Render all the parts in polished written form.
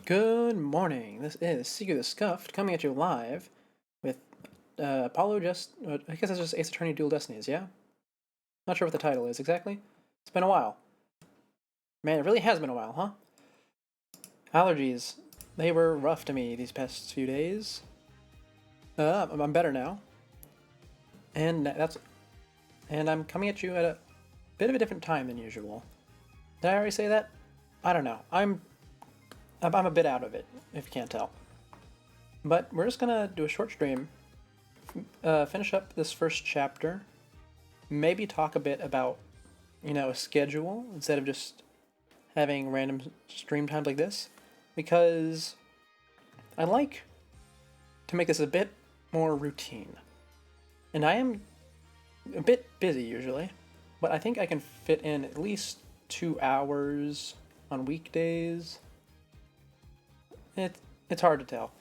Good morning. This is Seeker the Scuffed coming at you live with Apollo I guess it's just Ace Attorney Dual Destinies, yeah? Not sure what the title is exactly. It's been a while. Man, it really has been a while, huh? Allergies. They were rough to me these past few days. I'm better now. And I'm coming at you at a bit of a different time than usual. Did I already say that? I don't know. I'm a bit out of it, if you can't tell. But we're just gonna do a short stream, finish up this first chapter, maybe talk a bit about, a schedule instead of just having random stream times like this, because I like to make this a bit more routine. And I am a bit busy usually, but I think I can fit in at least 2 hours on weekdays. It's hard to tell.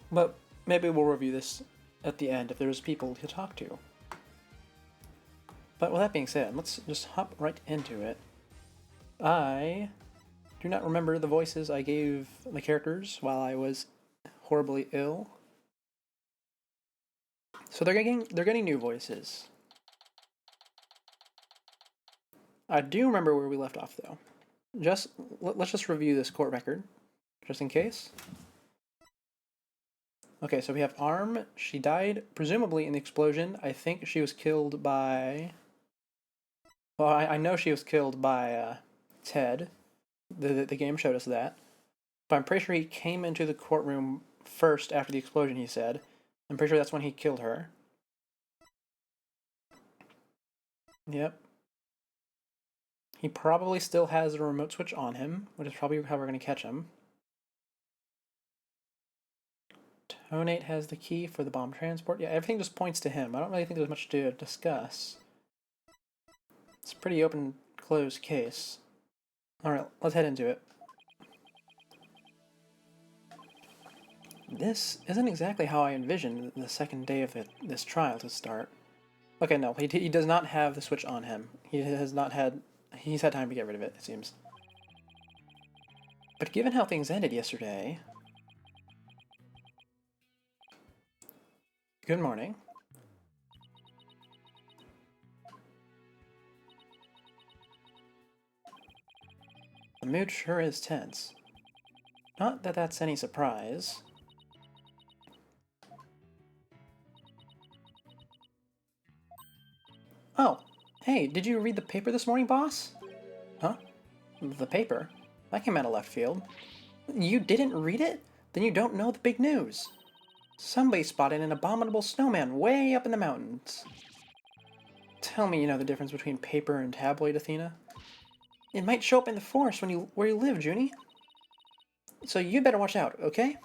But maybe we'll review this at the end if there's people to talk to. But with that being said, let's just hop right into it. I do not remember the voices I gave the characters while I was horribly ill. So they're getting new voices. I do remember where we left off though. Let's just review this court record, just in case. Okay, so we have Arm. She died presumably in the explosion. I think she was killed by. Well, I know she was killed by Ted. The game showed us that. But I'm pretty sure he came into the courtroom first after the explosion, he said. I'm pretty sure that's when he killed her. Yep. He probably still has a remote switch on him, which is probably how we're going to catch him. Tonate has the key for the bomb transport. Yeah, everything just points to him. I don't really think there's much to discuss. It's a pretty open, closed case. Alright, let's head into it. This isn't exactly how I envisioned the second day of this trial to start. Okay, no, he does not have the switch on him. He's had time to get rid of it, it seems. But given how things ended yesterday... Good morning. The mood sure is tense. Not that that's any surprise. Oh, hey, did you read the paper this morning, boss? Huh? The paper? That came out of left field. You didn't read it? Then you don't know the big news. Somebody spotted an abominable snowman way up in the mountains. Tell me you know the difference between paper and tabloid, Athena. It might show up in the forest where you live, Junie. So you better watch out, okay?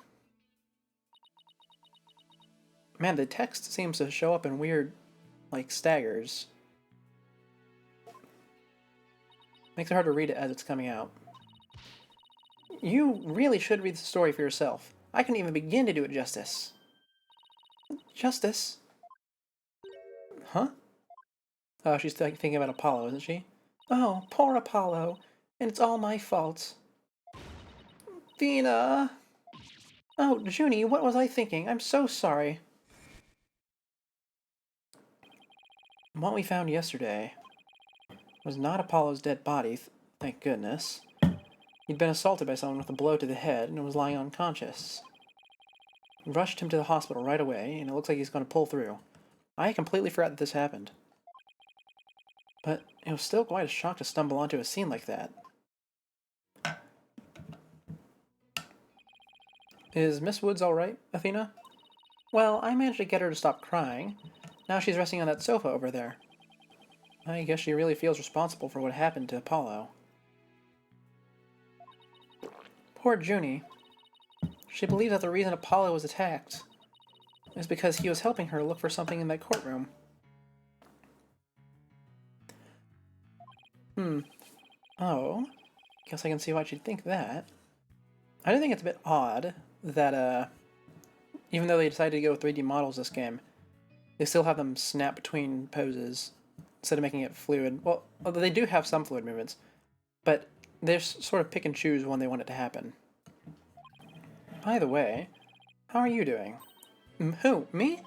Man, the text seems to show up in weird, staggers. Makes it hard to read it as it's coming out. You really should read the story for yourself. I couldn't even begin to do it justice. Justice? Huh? Oh, she's thinking about Apollo, isn't she? Oh, poor Apollo. And it's all my fault. Athena! Oh, Junie, what was I thinking? I'm so sorry. What we found yesterday was not Apollo's dead body, thank goodness. He'd been assaulted by someone with a blow to the head and was lying unconscious. We rushed him to the hospital right away, and it looks like he's going to pull through. I completely forgot that this happened. But it was still quite a shock to stumble onto a scene like that. Is Miss Woods alright, Athena? Well, I managed to get her to stop crying. Now she's resting on that sofa over there. I guess she really feels responsible for what happened to Apollo. Poor Junie. She believes that the reason Apollo was attacked is because he was helping her look for something in that courtroom. Oh. Guess I can see why she'd think that. I do think it's a bit odd that, even though they decided to go with 3D models this game, they still have them snap between poses instead of making it fluid. Well, they do have some fluid movements, but they sort of pick and choose when they want it to happen. By the way, how are you doing? Who, me?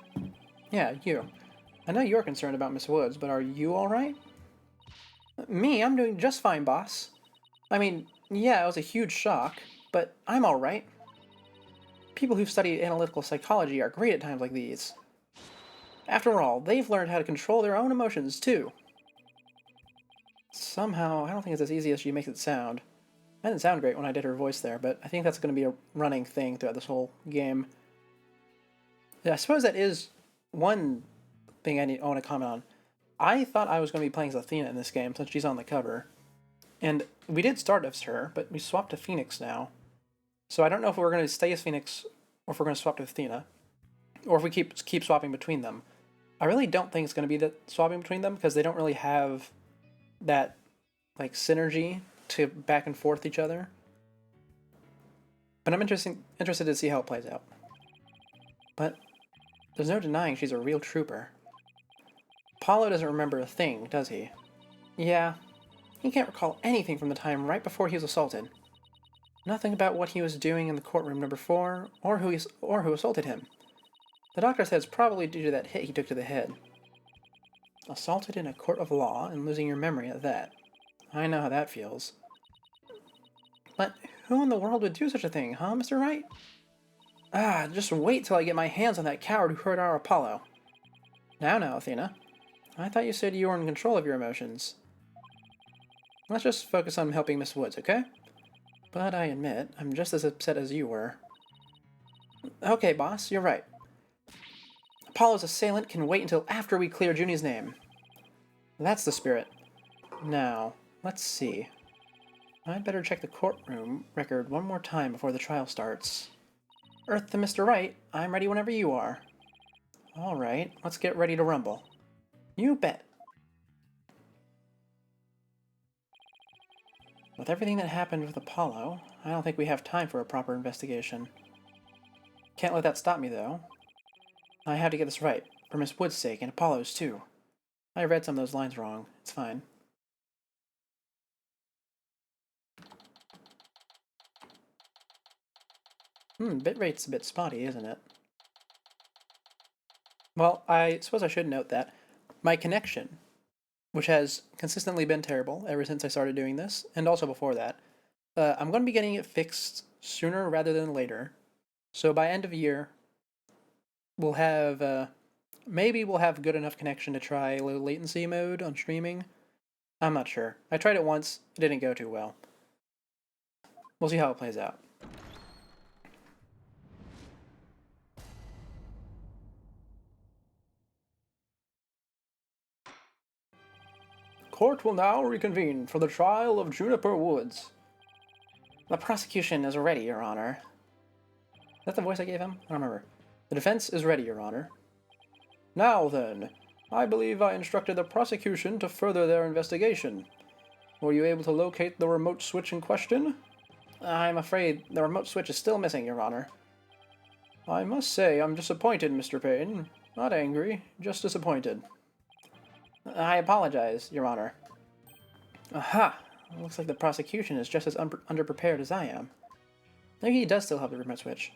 Yeah, you. I know you're concerned about Miss Woods, but are you alright? Me? I'm doing just fine, boss. I mean, yeah, it was a huge shock, but I'm alright. People who've studied analytical psychology are great at times like these. After all, they've learned how to control their own emotions, too. Somehow, I don't think it's as easy as she makes it sound. That didn't sound great when I did her voice there, but I think that's going to be a running thing throughout this whole game. Yeah, I suppose that is one thing I want to comment on. I thought I was going to be playing as Athena in this game, since she's on the cover. And we did start as her, but we swapped to Phoenix now. So I don't know if we're going to stay as Phoenix, or if we're going to swap to Athena. Or if we keep swapping between them. I really don't think it's going to be that swapping between them, because they don't really have that, like, synergy to back and forth each other. But I'm interested to see how it plays out. But there's no denying she's a real trooper. Apollo doesn't remember a thing, does he? Yeah, he can't recall anything from the time right before he was assaulted. Nothing about what he was doing in the courtroom number 4, or who assaulted him. The doctor says it's probably due to that hit he took to the head. Assaulted in a court of law and losing your memory at that. I know how that feels. But who in the world would do such a thing, huh, Mr. Wright? Just wait till I get my hands on that coward who hurt our Apollo. Now, Athena. I thought you said you were in control of your emotions. Let's just focus on helping Miss Woods, okay? But I admit, I'm just as upset as you were. Okay, boss, you're right. Apollo's assailant can wait until after we clear Junie's name. That's the spirit. Now, let's see. I'd better check the courtroom record one more time before the trial starts. Earth to Mr. Wright, I'm ready whenever you are. Alright, let's get ready to rumble. You bet. With everything that happened with Apollo, I don't think we have time for a proper investigation. Can't let that stop me, though. I have to get this right, for Miss Wood's sake and Apollo's, too. I read some of those lines wrong. It's fine. Bitrate's a bit spotty, isn't it? Well, I suppose I should note that my connection, which has consistently been terrible ever since I started doing this, and also before that, I'm going to be getting it fixed sooner rather than later. So by end of year, we'll have, maybe we'll have good enough connection to try low latency mode on streaming. I'm not sure. I tried it once, it didn't go too well. We'll see how it plays out. Court will now reconvene for the trial of Juniper Woods. The prosecution is ready, Your Honor. Is that the voice I gave him? I don't remember. The defense is ready, Your Honor. Now then, I believe I instructed the prosecution to further their investigation. Were you able to locate the remote switch in question? I'm afraid the remote switch is still missing, Your Honor. I must say I'm disappointed, Mr. Payne. Not angry, just disappointed. I apologize, Your Honor. Aha! Looks like the prosecution is just as underprepared as I am. Maybe he does still have the remote switch.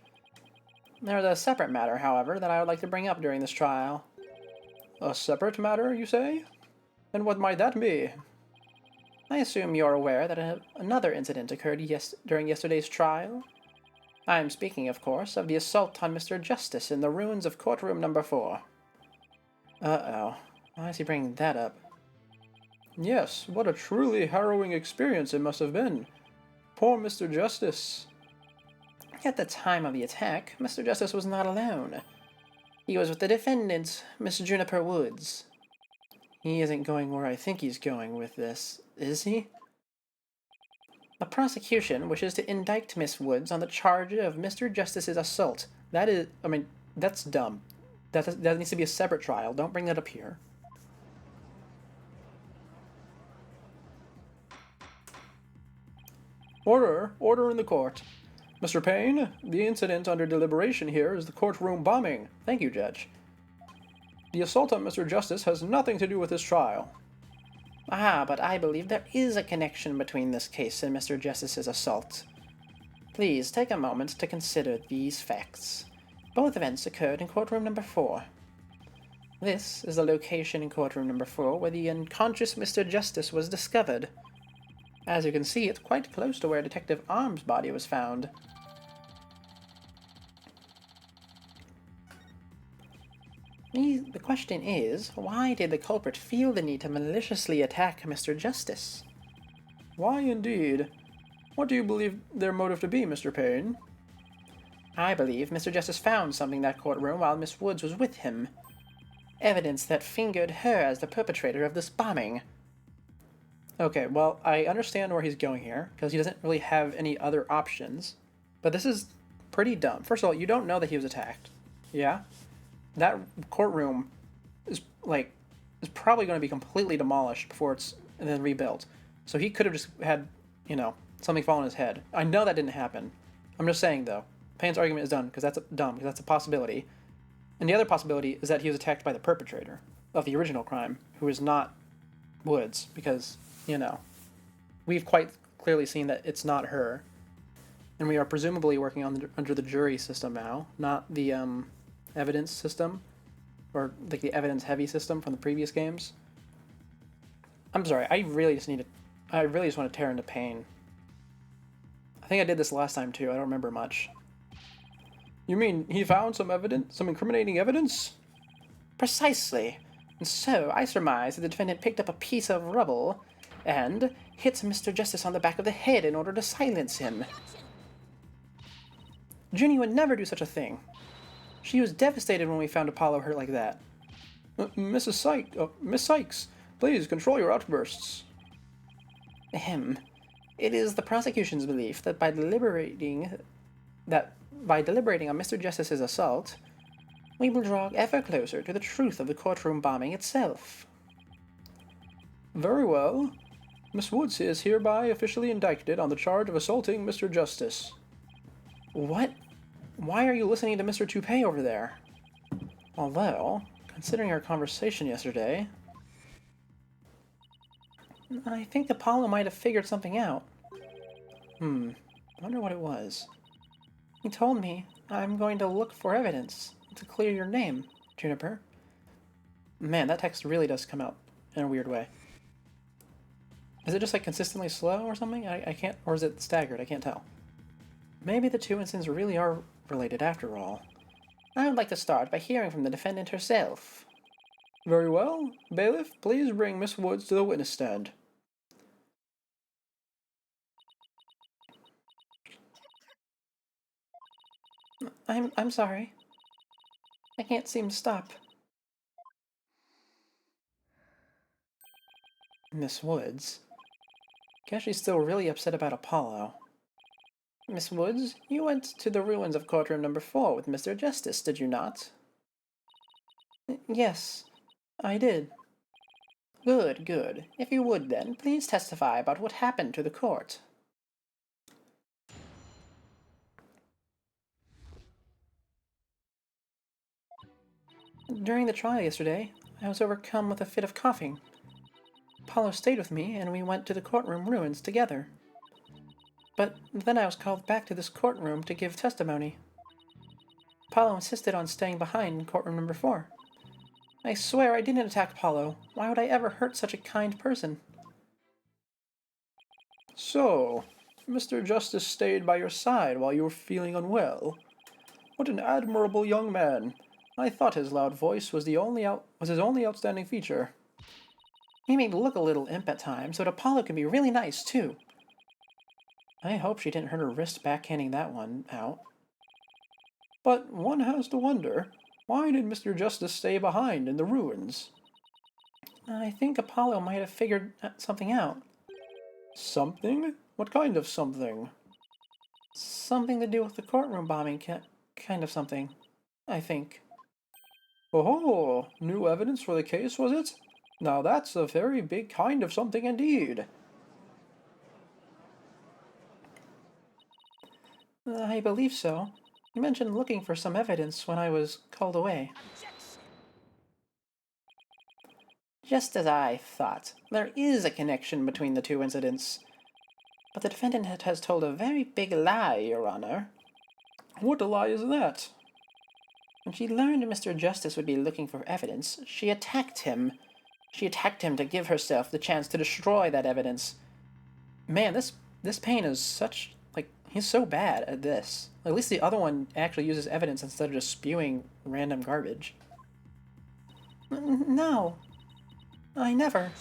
There's a separate matter, however, that I would like to bring up during this trial. A separate matter, you say? And what might that be? I assume you're aware that another incident occurred during yesterday's trial? I'm speaking, of course, of the assault on Mr. Justice in the ruins of courtroom number 4. Uh-oh. Why is he bringing that up? Yes, what a truly harrowing experience it must have been. Poor Mr. Justice. At the time of the attack, Mr. Justice was not alone. He was with the defendant, Miss Juniper Woods. He isn't going where I think he's going with this, is he? The prosecution wishes to indict Miss Woods on the charge of Mr. Justice's assault. That is, I mean, that's dumb. That needs to be a separate trial. Don't bring that up here. Order! Order in the court. Mr. Payne, the incident under deliberation here is the courtroom bombing. Thank you, Judge. The assault on Mr. Justice has nothing to do with this trial. But I believe there is a connection between this case and Mr. Justice's assault. Please take a moment to consider these facts. Both events occurred in courtroom number 4. This is the location in courtroom number 4 where the unconscious Mr. Justice was discovered. As you can see, it's quite close to where Detective Arm's body was found. The question is, why did the culprit feel the need to maliciously attack Mr. Justice? Why indeed? What do you believe their motive to be, Mr. Payne? I believe Mr. Justice found something in that courtroom while Miss Woods was with him. Evidence that fingered her as the perpetrator of this bombing. Okay, well, I understand where he's going here, because he doesn't really have any other options. But this is pretty dumb. First of all, you don't know that he was attacked. Yeah? That courtroom is probably going to be completely demolished before it's and then rebuilt. So he could have just had, something fall on his head. I know that didn't happen. I'm just saying, though. Payne's argument is done, because that's dumb, because that's a possibility. And the other possibility is that he was attacked by the perpetrator of the original crime, who is not Woods, because, we've quite clearly seen that it's not her. And we are presumably working under the jury system now, not the evidence system, or like the evidence-heavy system from the previous games. I'm sorry, I really just want to tear into Payne. I think I did this last time too, I don't remember much. You mean he found some incriminating evidence? Precisely. And so I surmise that the defendant picked up a piece of rubble and hit Mr. Justice on the back of the head in order to silence him. Ginny would never do such a thing. She was devastated when we found Apollo hurt like that. Miss Sykes, please control your outbursts. Ahem. It is the prosecution's belief that by deliberating on Mr. Justice's assault, we will draw ever closer to the truth of the courtroom bombing itself. Very well. Miss Woods is hereby officially indicted on the charge of assaulting Mr. Justice. What? Why are you listening to Mr. Toupee over there? Although, considering our conversation yesterday, I think Apollo might have figured something out. I wonder what it was. He told me I'm going to look for evidence to clear your name, Juniper. Man, that text really does come out in a weird way. Is it just consistently slow or something? I can't, or is it staggered? I can't tell. Maybe the two incidents really are related after all. I would like to start by hearing from the defendant herself. Very well. Bailiff, please bring Miss Woods to the witness stand. I'm sorry. I can't seem to stop. Miss Woods. Guess she's still really upset about Apollo. Miss Woods, you went to the ruins of courtroom number 4 with Mr. Justice, did you not? Yes, I did. Good, good. If you would then, please testify about what happened to the court. During the trial yesterday, I was overcome with a fit of coughing. Apollo stayed with me, and we went to the courtroom ruins together. But then I was called back to this courtroom to give testimony. Apollo insisted on staying behind in courtroom number 4. I swear I didn't attack Apollo. Why would I ever hurt such a kind person? So, Mr. Justice stayed by your side while you were feeling unwell. What an admirable young man. I thought his loud voice was his only outstanding feature. He may look a little imp at times, but Apollo can be really nice, too. I hope she didn't hurt her wrist backhanding that one out. But one has to wonder, why did Mr. Justice stay behind in the ruins? I think Apollo might have figured something out. Something? What kind of something? Something to do with the courtroom bombing, kind of something, I think. Oh, new evidence for the case, was it? Now that's a very big kind of something indeed. I believe so. You mentioned looking for some evidence when I was called away. Just as I thought. There is a connection between the two incidents. But the defendant has told a very big lie, Your Honor. What lie is that? When she learned Mr. Justice would be looking for evidence, she attacked him. She attacked him to give herself the chance to destroy that evidence. Man, this Pain is such, like, he's so bad at this. At least the other one actually uses evidence instead of just spewing random garbage. No. I never.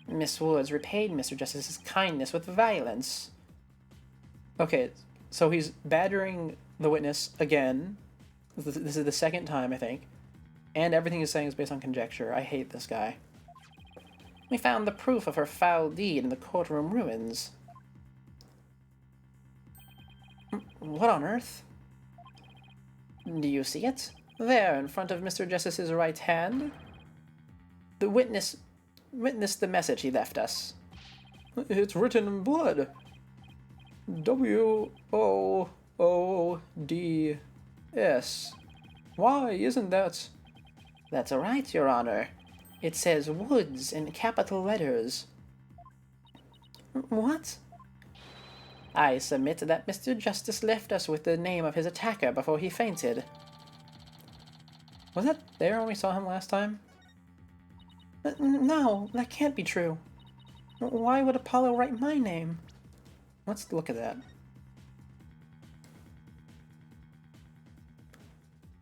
Miss Woods repaid Mr. Justice's kindness with violence. Okay, so he's badgering the witness again. This is the second time, I think. And everything he's saying is based on conjecture. I hate this guy. We found the proof of her foul deed in the courtroom ruins. What on earth? Do you see it? There, in front of Mr. Justice's right hand. The witness witnessed the message he left us. It's written in blood. W-O-O-D-S. Why isn't that? That's right, Your Honor. It says Woods in capital letters. What? I submit that Mr. Justice left us with the name of his attacker before he fainted. Was that there when we saw him last time? No, that can't be true. Why would Apollo write my name? Let's look at that.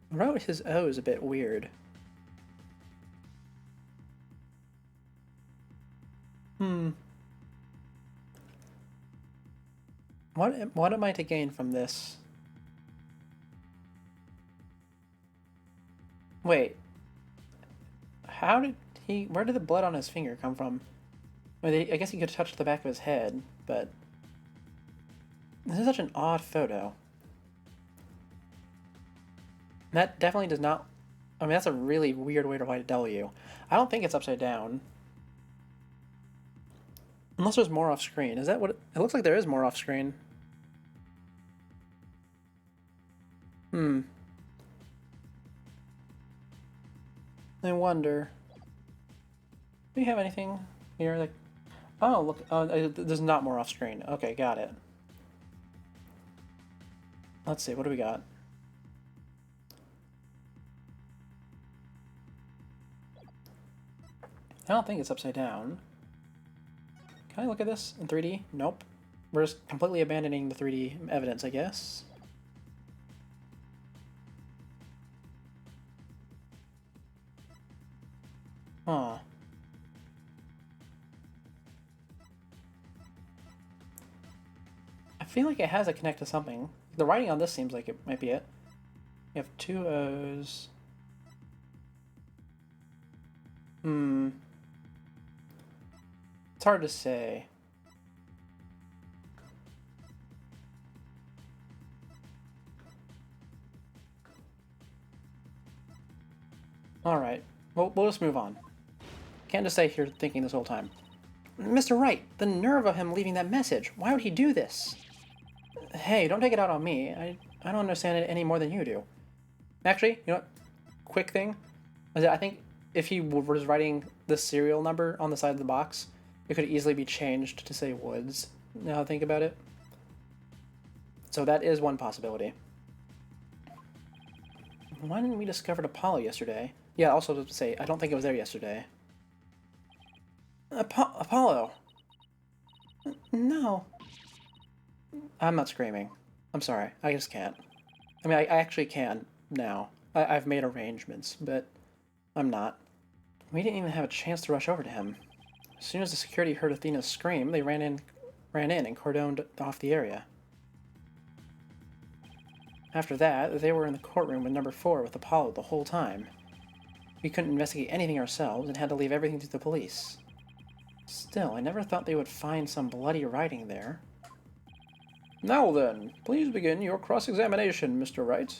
Wrote his O's a bit weird. What am I to gain from this? Wait. How did he... Where did the blood on his finger come from? I guess he could have touched the back of his head, but... This is such an odd photo. That definitely does not... I mean, that's a really weird way to write a W. I don't think it's upside down. Unless there's more off-screen. Is that what... It looks like there is more off-screen. I wonder... Do we have anything here? Like... Oh, look. There's not more off-screen. Okay, got it. Let's see. What do we got? I don't think it's upside down. Can I look at this in 3D? Nope. We're just completely abandoning the 3D evidence, I guess. Huh. I feel like it has to connect to something. The writing on this seems like it might be it. You have two O's. It's hard to say. Alright. We'll just move on. Can't just stay here thinking this whole time. Mr. Wright, the nerve of him leaving that message. Why would he do this? Hey, don't take it out on me. I don't understand it any more than you do. Actually, you know what? Quick thing. I think if he was writing the serial number on the side of the box, it could easily be changed to say Woods. Now I think about it. So that is one possibility. Why didn't we discover Apollo yesterday? Yeah, also to say, I don't think it was there yesterday. Apollo! No. I'm not screaming. I'm sorry. I just can't. I mean, I actually can now. I've made arrangements, but I'm not. We didn't even have a chance to rush over to him. As soon as the security heard Athena's scream, they ran in and cordoned off the area. After that, they were in the courtroom with number 4 with Apollo the whole time. We couldn't investigate anything ourselves and had to leave everything to the police. Still, I never thought they would find some bloody writing there. Now then, please begin your cross-examination, Mr. Wright.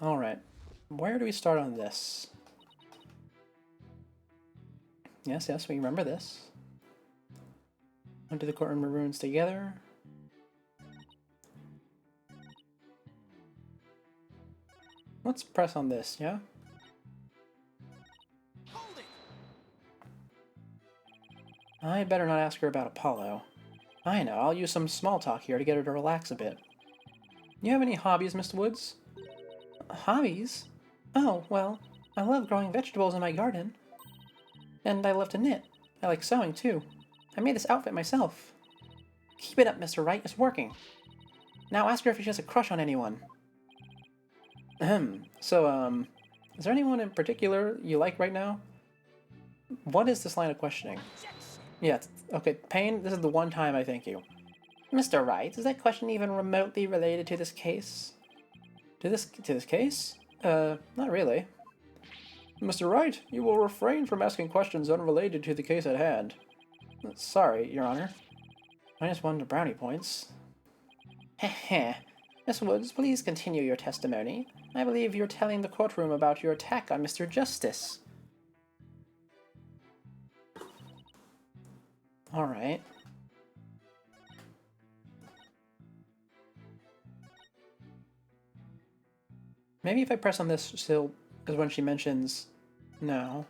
Alright, where do we start on this? Yes, we remember this. Went to the courtroom ruins together. Let's press on this, yeah? Hold it! I better not ask her about Apollo. I know, I'll use some small talk here to get her to relax a bit. You have any hobbies, Mr. Woods? Hobbies? Oh, well, I love growing vegetables in my garden. And I love to knit. I like sewing, too. I made this outfit myself. Keep it up, Mr. Wright. It's working. Now ask her if she has a crush on anyone. Ahem. So, is there anyone in particular you like right now? What is this line of questioning? Yeah, okay, Payne, this is the one time I thank you. Mr. Wright, is that question even remotely related to this case? To this case? Not really. Mr. Wright, you will refrain from asking questions unrelated to the case at hand. Sorry, Your Honor. -1 to brownie points. Heh. Miss Woods, please continue your testimony. I believe you're telling the courtroom about your attack on Mr. Justice. Alright. Maybe if I press on this still is when she mentions no.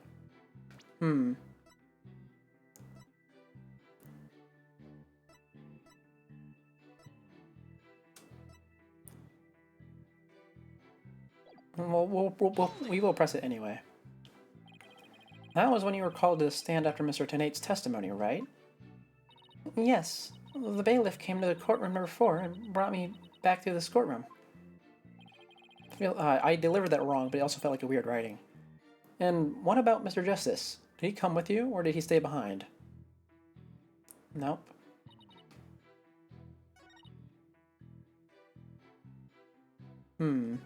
Well, we will press it anyway. That was when you were called to stand after Mr. Tenate's testimony, right? Yes. The bailiff came to the courtroom number 4 and brought me back to this courtroom. I delivered that wrong, but it also felt like a weird writing. And what about Mr. Justice? Did he come with you, or did he stay behind? Nope. I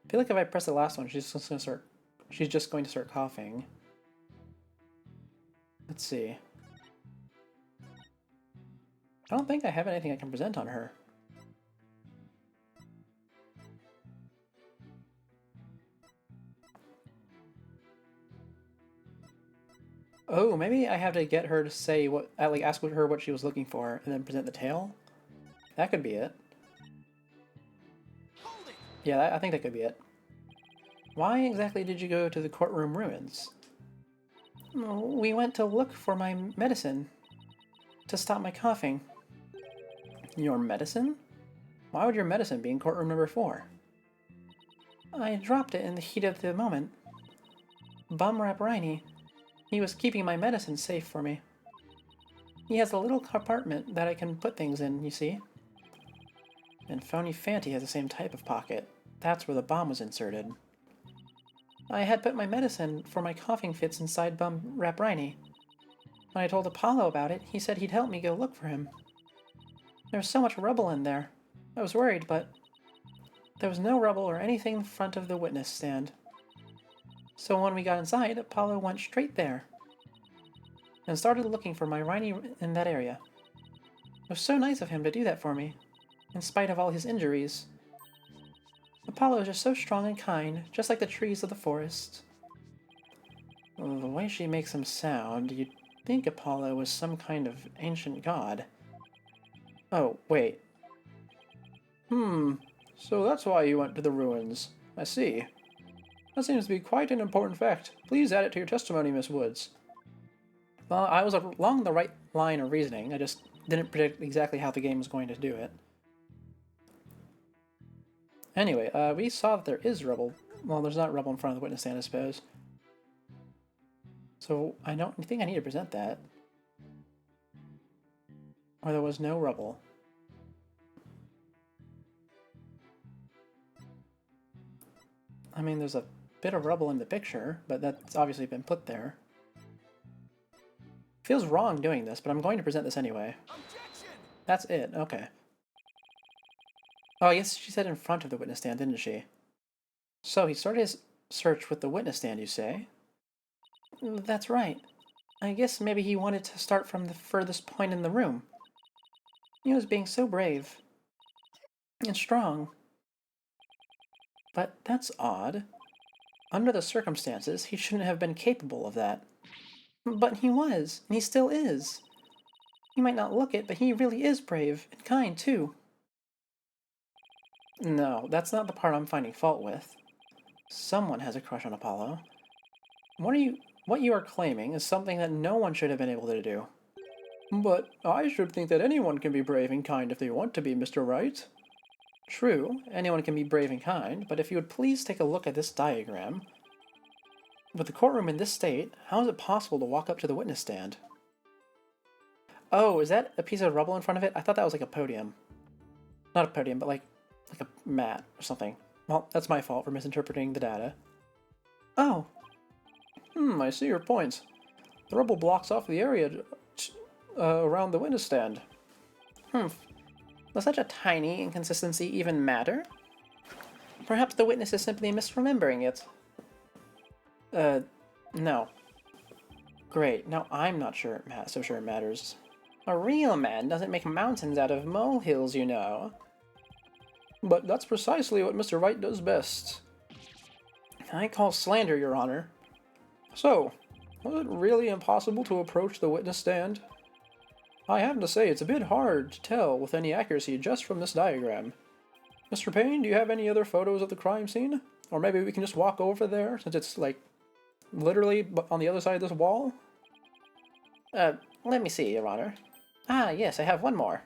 feel like if I press the last one, she's just going to start coughing. Let's see. I don't think I have anything I can present on her. Oh, maybe I have to get her to say what, like ask her what she was looking for, and then present the tale? That could be it. Yeah, I think that could be it. Why exactly did you go to the courtroom ruins? We went to look for my medicine. To stop my coughing. Your medicine? Why would your medicine be in courtroom number 4? I dropped it in the heat of the moment. Bumrap Riney. He was keeping my medicine safe for me. He has a little compartment that I can put things in, you see. And Phony Fanty has the same type of pocket. That's where the bomb was inserted. I had put my medicine for my coughing fits inside Bumrap Riney. When I told Apollo about it, he said he'd help me go look for him. There was so much rubble in there. I was worried, but there was no rubble or anything in front of the witness stand. So when we got inside, Apollo went straight there and started looking for my Riney in that area. It was so nice of him to do that for me, in spite of all his injuries. Apollo is just so strong and kind, just like the trees of the forest. Well, the way she makes him sound, you'd think Apollo was some kind of ancient god. Oh, wait. So that's why you went to the ruins. I see. That seems to be quite an important fact. Please add it to your testimony, Miss Woods. Well, I was along the right line of reasoning. I just didn't predict exactly how the game was going to do it. Anyway, we saw that there is rubble. Well, there's not rubble in front of the witness stand, I suppose. So I don't think I need to present that. Or there was no rubble. I mean, there's a bit of rubble in the picture, but that's obviously been put there. Feels wrong doing this, but I'm going to present this anyway. Objection! That's it, okay. Oh, I guess she said in front of the witness stand, didn't she? So he started his search with the witness stand, you say? That's right. I guess maybe he wanted to start from the furthest point in the room. He was being so brave. And strong. But that's odd. Under the circumstances, he shouldn't have been capable of that. But he was, and he still is. He might not look it, but he really is brave, and kind, too. No, that's not the part I'm finding fault with. Someone has a crush on Apollo. What are you... What you are claiming is something that no one should have been able to do. But I should think that anyone can be brave and kind if they want to be, Mr. Wright. True, anyone can be brave and kind, but if you would please take a look at this diagram. With the courtroom in this state, how is it possible to walk up to the witness stand? Oh, is that a piece of rubble in front of it? I thought that was like a podium. Not a podium, but like a mat or something. Well, that's my fault for misinterpreting the data. Oh. I see your point. The rubble blocks off the area around the witness stand. Does such a tiny inconsistency even matter? Perhaps the witness is simply misremembering it. No. Great, now I'm not sure so sure it matters. A real man doesn't make mountains out of molehills, you know. But that's precisely what Mr. Wright does best. I call slander, Your Honor. So, was it really impossible to approach the witness stand? I have to say, it's a bit hard to tell with any accuracy just from this diagram. Mr. Payne, do you have any other photos of the crime scene? Or maybe we can just walk over there, since it's, like, literally on the other side of this wall? Let me see, Your Honor. Ah, yes, I have one more.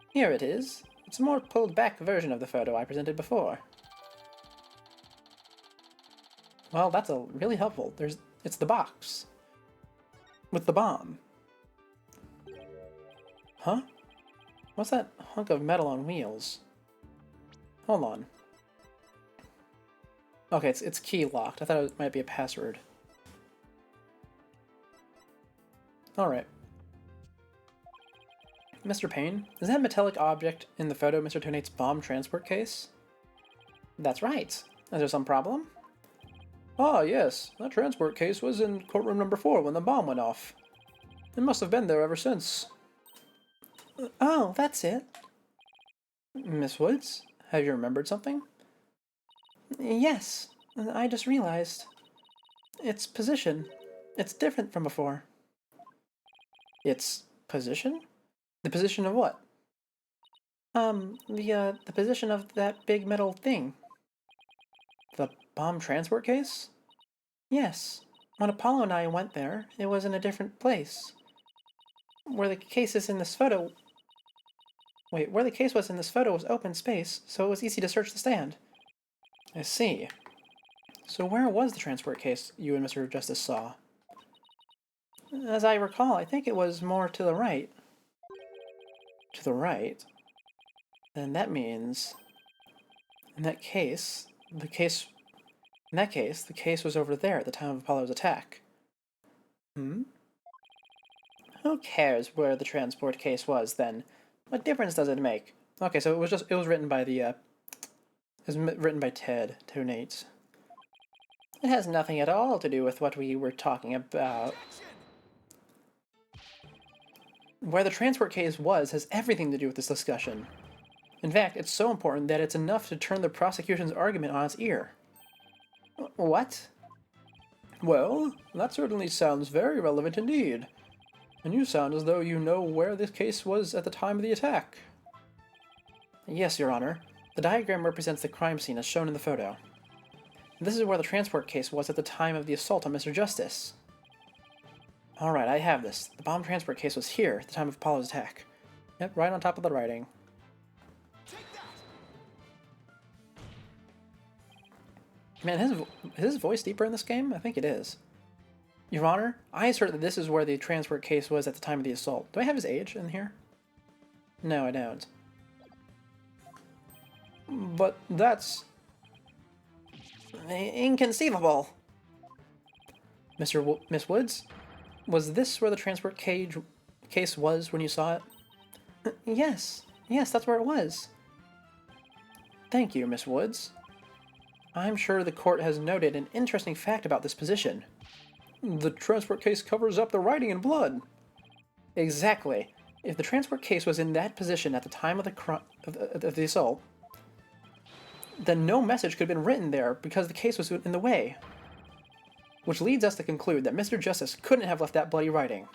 Here it is. It's a more pulled-back version of the photo I presented before. Well, that's really helpful. It's the box. With the bomb. Huh? What's that hunk of metal on wheels? Hold on. Okay, it's key locked. I thought it might be a password. Alright. Mr. Payne, is that metallic object in the photo Mr. Tonate's bomb transport case? That's right. Is there some problem? Ah, yes. That transport case was in courtroom number 4 when the bomb went off. It must have been there ever since. Oh, that's it. Miss Woods, have you remembered something? Yes, I just realized. Its position. It's different from before. Its position? The position of what? The position of that big metal thing. The bomb transport case? Yes. When Apollo and I went there, it was in a different place. Where the case is in this photo... Wait, where the case was in this photo was open space, so it was easy to search the stand. I see. So where was the transport case you and Mr. Justice saw? As I recall, I think it was more to the right. To the right? Then that means... In that case, the case was over there at the time of Apollo's attack. Who cares where the transport case was, then? What difference does it make? Okay, so it was written by written by Ted Tonate. It has nothing at all to do with what we were talking about. Where the transport case was has everything to do with this discussion. In fact, it's so important that it's enough to turn the prosecution's argument on its ear. What? Well, that certainly sounds very relevant indeed. And you sound as though you know where this case was at the time of the attack. Yes, Your Honor. The diagram represents the crime scene as shown in the photo. This is where the transport case was at the time of the assault on Mr. Justice. Alright, I have this. The bomb transport case was here at the time of Apollo's attack. Yep, right on top of the writing. Man, is his voice deeper in this game? I think it is. Your Honor, I assert that this is where the transport case was at the time of the assault. Do I have his age in here? No, I don't. But that's... inconceivable. Miss Woods? Was this where the transport case was when you saw it? Yes. Yes, that's where it was. Thank you, Miss Woods. I'm sure the court has noted an interesting fact about this position. The transport case covers up the writing in blood. Exactly. If the transport case was in that position at the time of the assault, then no message could have been written there because the case was in the way. Which leads us to conclude that Mr. Justice couldn't have left that bloody writing.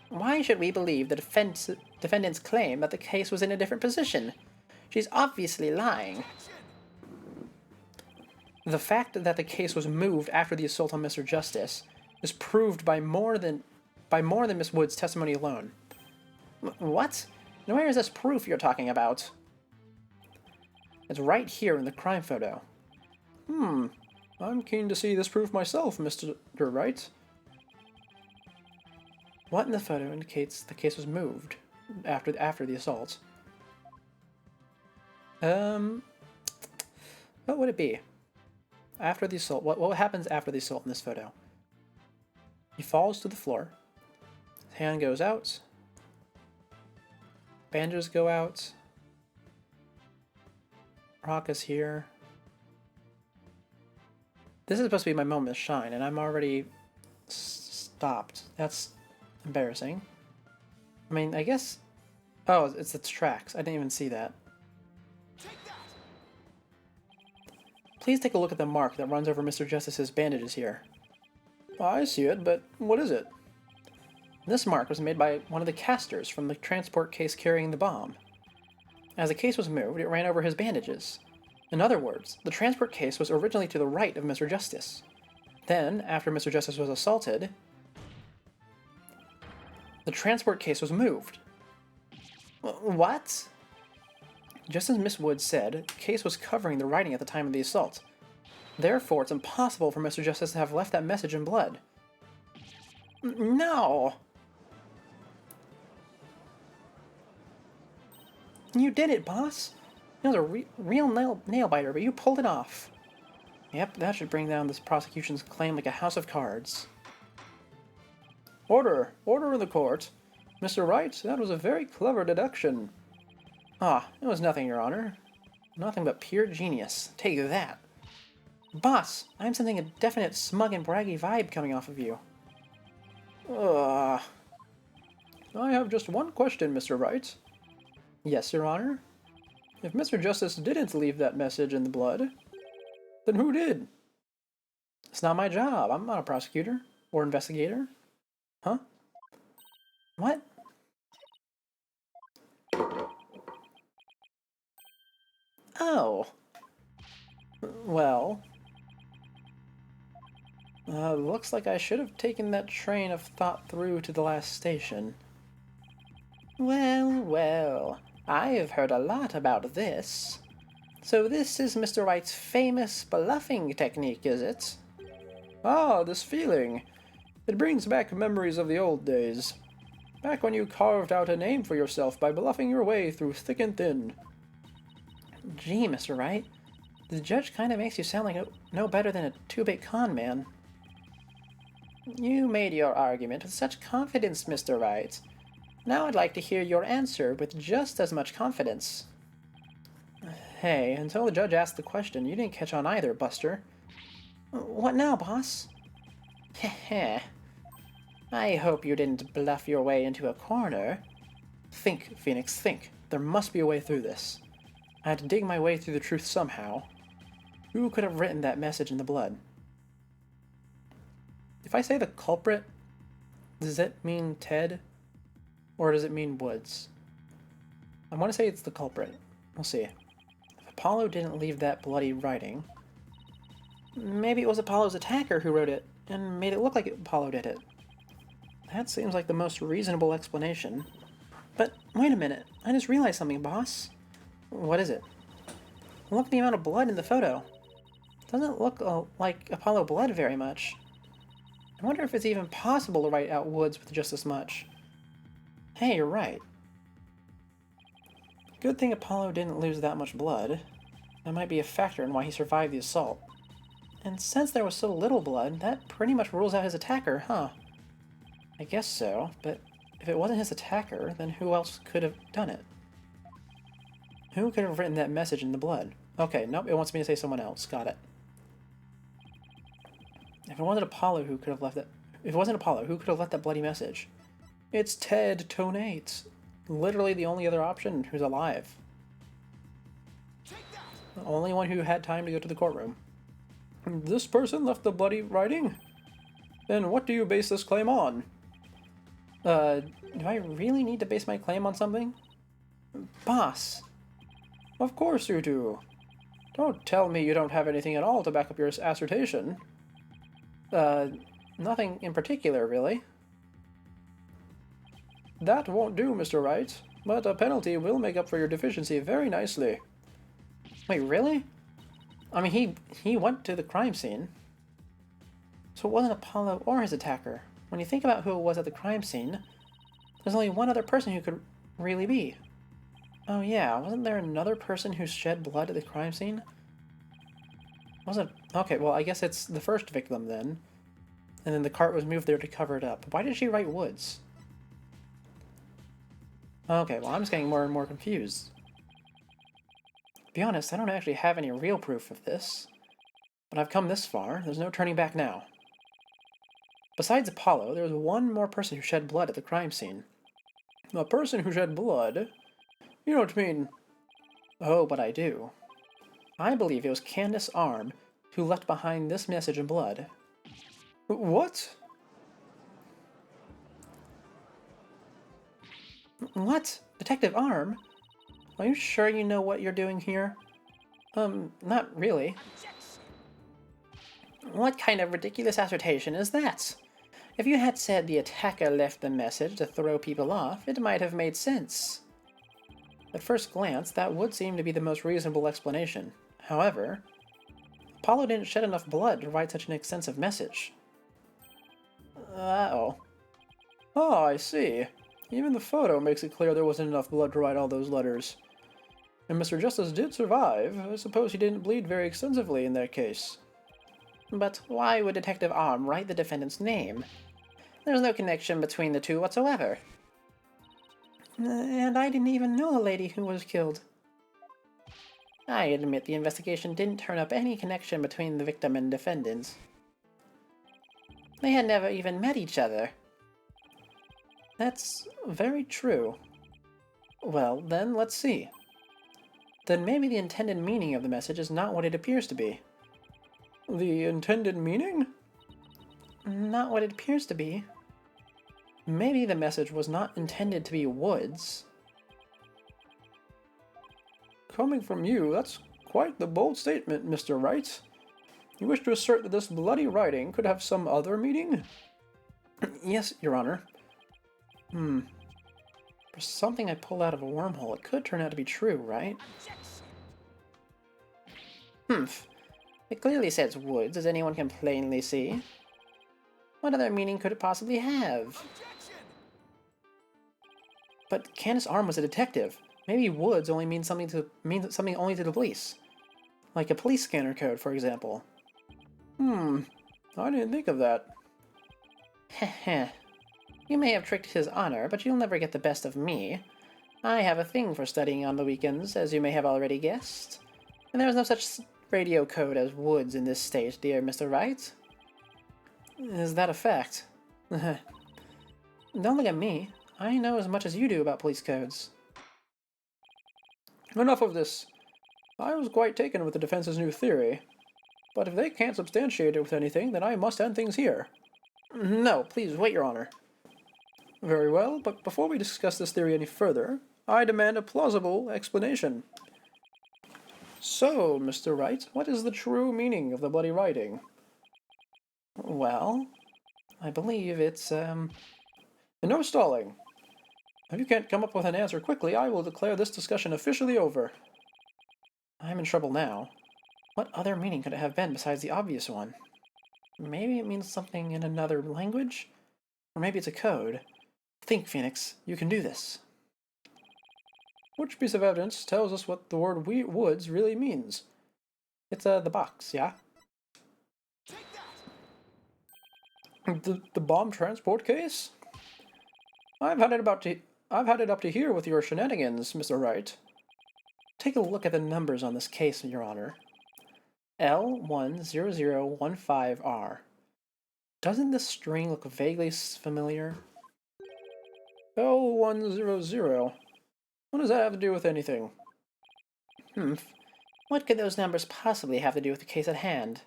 Why should we believe the defendant's claim that the case was in a different position? She's obviously lying. The fact that the case was moved after the assault on Mr. Justice is proved by more than Miss Wood's testimony alone. What? Now where is this proof you're talking about? It's right here in the crime photo. I'm keen to see this proof myself, Mr. Wright. What in the photo indicates the case was moved after the assault? What would it be? After the assault, what happens after the assault in this photo? He falls to the floor. His hand goes out. Bandages go out. Rock is here. This is supposed to be my moment to shine, and I'm already stopped. That's embarrassing. I mean, I guess... Oh, it's the tracks. I didn't even see that. Please take a look at the mark that runs over Mr. Justice's bandages here. I see it, but what is it? This mark was made by one of the casters from the transport case carrying the bomb. As the case was moved, it ran over his bandages. In other words, the transport case was originally to the right of Mr. Justice. Then, after Mr. Justice was assaulted, the transport case was moved. What? Just as Miss Wood said, the case was covering the writing at the time of the assault. Therefore, it's impossible for Mr. Justice to have left that message in blood. No! You did it, boss! It was a real nail biter, but you pulled it off. Yep, that should bring down this prosecution's claim like a house of cards. Order! Order in the court! Mr. Wright, that was a very clever deduction. Ah, it was nothing, Your Honor. Nothing but pure genius. Take that. Boss, I'm sensing a definite smug and braggy vibe coming off of you. I have just one question, Mr. Wright. Yes, Your Honor? If Mr. Justice didn't leave that message in the blood, then who did? It's not my job. I'm not a prosecutor or investigator. Huh? What? Oh. Well. Looks like I should have taken that train of thought through to the last station. Well, well. I have heard a lot about this. So this is Mr. Wright's famous bluffing technique, is it? Ah, this feeling. It brings back memories of the old days. Back when you carved out a name for yourself by bluffing your way through thick and thin. Gee, Mr. Wright, the judge kind of makes you sound like no better than a two-bit con man. You made your argument with such confidence, Mr. Wright. Now I'd like to hear your answer with just as much confidence. Hey, until the judge asked the question, you didn't catch on either, Buster. What now, boss? Heh. I hope you didn't bluff your way into a corner. Think, Phoenix, think. There must be a way through this. I had to dig my way through the truth somehow. Who could have written that message in the blood? If I say the culprit, does it mean Ted? Or does it mean Woods? I want to say it's the culprit. We'll see. If Apollo didn't leave that bloody writing, maybe it was Apollo's attacker who wrote it, and made it look like Apollo did it. That seems like the most reasonable explanation. But wait a minute, I just realized something, boss. What is it? Look at the amount of blood in the photo. Doesn't look like Apollo blood very much. I wonder if it's even possible to write out Woods with just this much. Hey, you're right. Good thing Apollo didn't lose that much blood. That might be a factor in why he survived the assault. And since there was so little blood, that pretty much rules out his attacker, huh? I guess so, but if it wasn't his attacker, then who else could have done it? Who could have written that message in the blood? Okay, nope, it wants me to say someone else. Got it. If it wasn't Apollo, who could have left that... If it wasn't Apollo, who could have left that bloody message? It's Ted Tonates. Literally the only other option who's alive. The only one who had time to go to the courtroom. This person left the bloody writing? Then what do you base this claim on? Do I really need to base my claim on something? Boss. Of course you do. Don't tell me you don't have anything at all to back up your assertion. Uh, Nothing in particular, really. That won't do, Mr. Wright, but a penalty will make up for your deficiency very nicely. Wait, really? I mean, he went to the crime scene. So it wasn't Apollo or his attacker. When you think about who it was at the crime scene, there's only one other person who could really be. Oh yeah, wasn't there another person who shed blood at the crime scene? Wasn't... Okay, well, I guess it's the first victim then. And then the cart was moved there to cover it up. Why did she write Woods? Okay, well, I'm just getting more and more confused. To be honest, I don't actually have any real proof of this. But I've come this far, there's no turning back now. Besides Apollo, there was one more person who shed blood at the crime scene. A person who shed blood? You don't mean... Oh, but I do. I believe it was Candace Arm who left behind this message in blood. What? What? Detective Arm? Are you sure you know what you're doing here? Not really. What kind of ridiculous assertion is that? If you had said the attacker left the message to throw people off, it might have made sense. At first glance, that would seem to be the most reasonable explanation. However, Apollo didn't shed enough blood to write such an extensive message. Uh-oh. Oh, I see. Even the photo makes it clear there wasn't enough blood to write all those letters. And Mr. Justice did survive. I suppose he didn't bleed very extensively in that case. But why would Detective Arm write the defendant's name? There's no connection between the two whatsoever. And I didn't even know the lady who was killed. I admit the investigation didn't turn up any connection between the victim and defendant. They had never even met each other. That's very true. Well, then, let's see. Then maybe the intended meaning of the message is not what it appears to be. The intended meaning? Not what it appears to be. Maybe the message was not intended to be Woods. Coming from you, that's quite the bold statement, Mr. Wright. You wish to assert that this bloody writing could have some other meaning? Yes, Your Honor. For something I pulled out of a wormhole, it could turn out to be true, right? Humph. It clearly says Woods, as anyone can plainly see. What other meaning could it possibly have? But Candace Arm was a detective. Maybe Woods only means something only to the police. Like a police scanner code, for example. I didn't think of that. Heh. You may have tricked his honor, but you'll never get the best of me. I have a thing for studying on the weekends, as you may have already guessed. And there is no such radio code as Woods in this state, dear Mr. Wright. Is that a fact? Don't look at me. I know as much as you do about police codes. Enough of this. I was quite taken with the defense's new theory. But if they can't substantiate it with anything, then I must end things here. No, please wait, Your Honor. Very well, but before we discuss this theory any further, I demand a plausible explanation. So, Mr. Wright, what is the true meaning of the bloody writing? Well, I believe it's, And no stalling. If you can't come up with an answer quickly, I will declare this discussion officially over. I'm in trouble now. What other meaning could it have been besides the obvious one? Maybe it means something in another language? Or maybe it's a code. Think, Phoenix. You can do this. Which piece of evidence tells us what the word Woods really means? It's the box, yeah? The bomb transport case? I've had it up to here with your shenanigans, Mr. Wright. Take a look at the numbers on this case, Your Honor. L10015R. Doesn't this string look vaguely familiar? L100. What does that have to do with anything? What could those numbers possibly have to do with the case at hand?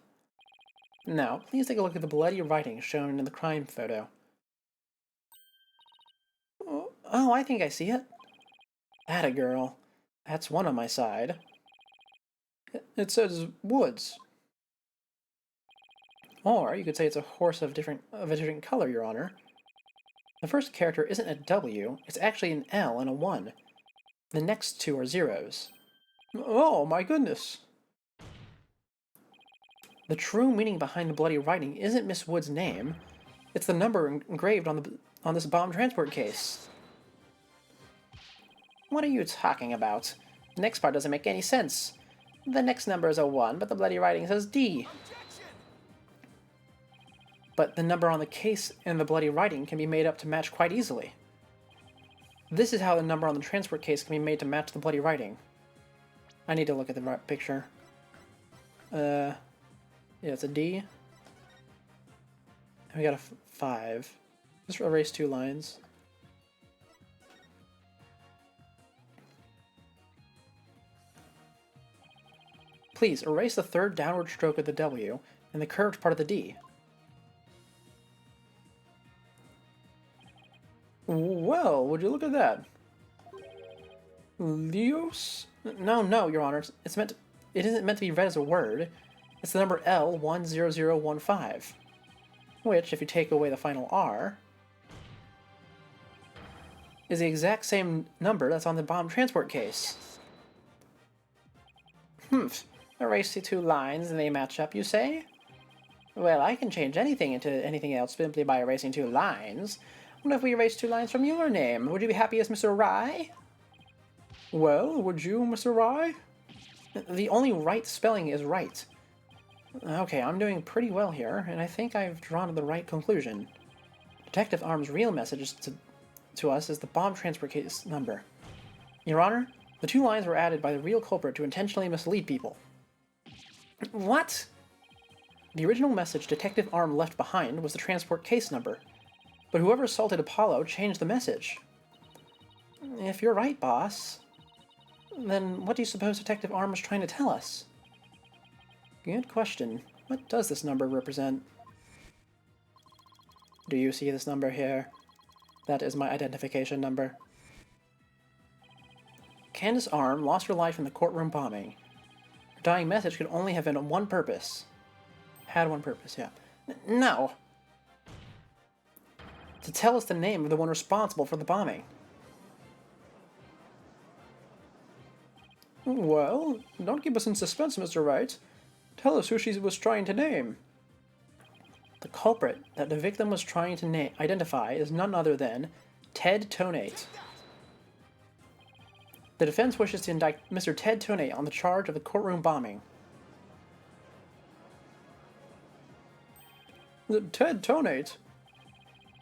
Now, please take a look at the bloody writing shown in the crime photo. Oh, I think I see it. Atta girl. That's one on my side. It says woods. Or you could say it's a horse of a different color, Your Honor. The first character isn't a W, it's actually an L and a 1. The next two are zeros. Oh, my goodness. The true meaning behind the bloody writing isn't Miss Wood's name. It's the number engraved on this bomb transport case. What are you talking about? The next part doesn't make any sense. The next number is a 1, but the bloody writing says D. But the number on the case and the bloody writing can be made up to match quite easily. This is how the number on the transport case can be made to match the bloody writing. I need to look at the right picture. Yeah, it's a D. And we got a 5. Just erase 2 lines. Please, erase the third downward stroke of the W and the curved part of the D. Well, would you look at that? Leos? No, Your Honor. It isn't meant to be read as a word. It's the number L10015. Which, if you take away the final R, is the exact same number that's on the bomb transport case. Erase the 2 lines and they match up, you say? Well, I can change anything into anything else simply by erasing 2 lines. What if we erase 2 lines from your name? Would you be happy as Mr. Rye? Well, would you, Mr. Rye? The only right spelling is right. Okay, I'm doing pretty well here, and I think I've drawn the right conclusion. Detective Arm's real message to us is the bomb transport case number. Your Honor, the 2 lines were added by the real culprit to intentionally mislead people. What? The original message Detective Arm left behind was the transport case number, but whoever assaulted Apollo changed the message. If you're right, boss, then what do you suppose Detective Arm was trying to tell us? Good question. What does this number represent? Do you see this number here? That is my identification number. Candace Arm lost her life in the courtroom bombing. Her dying message could only have been one purpose. Had one purpose, yeah. No! To tell us the name of the one responsible for the bombing. Well, don't keep us in suspense, Mr. Wright. Tell us who she was trying to name. The culprit that the victim was trying to identify is none other than Ted Tonate. The defense wishes to indict Mr. Ted Tonate on the charge of the courtroom bombing. Ted Tonate?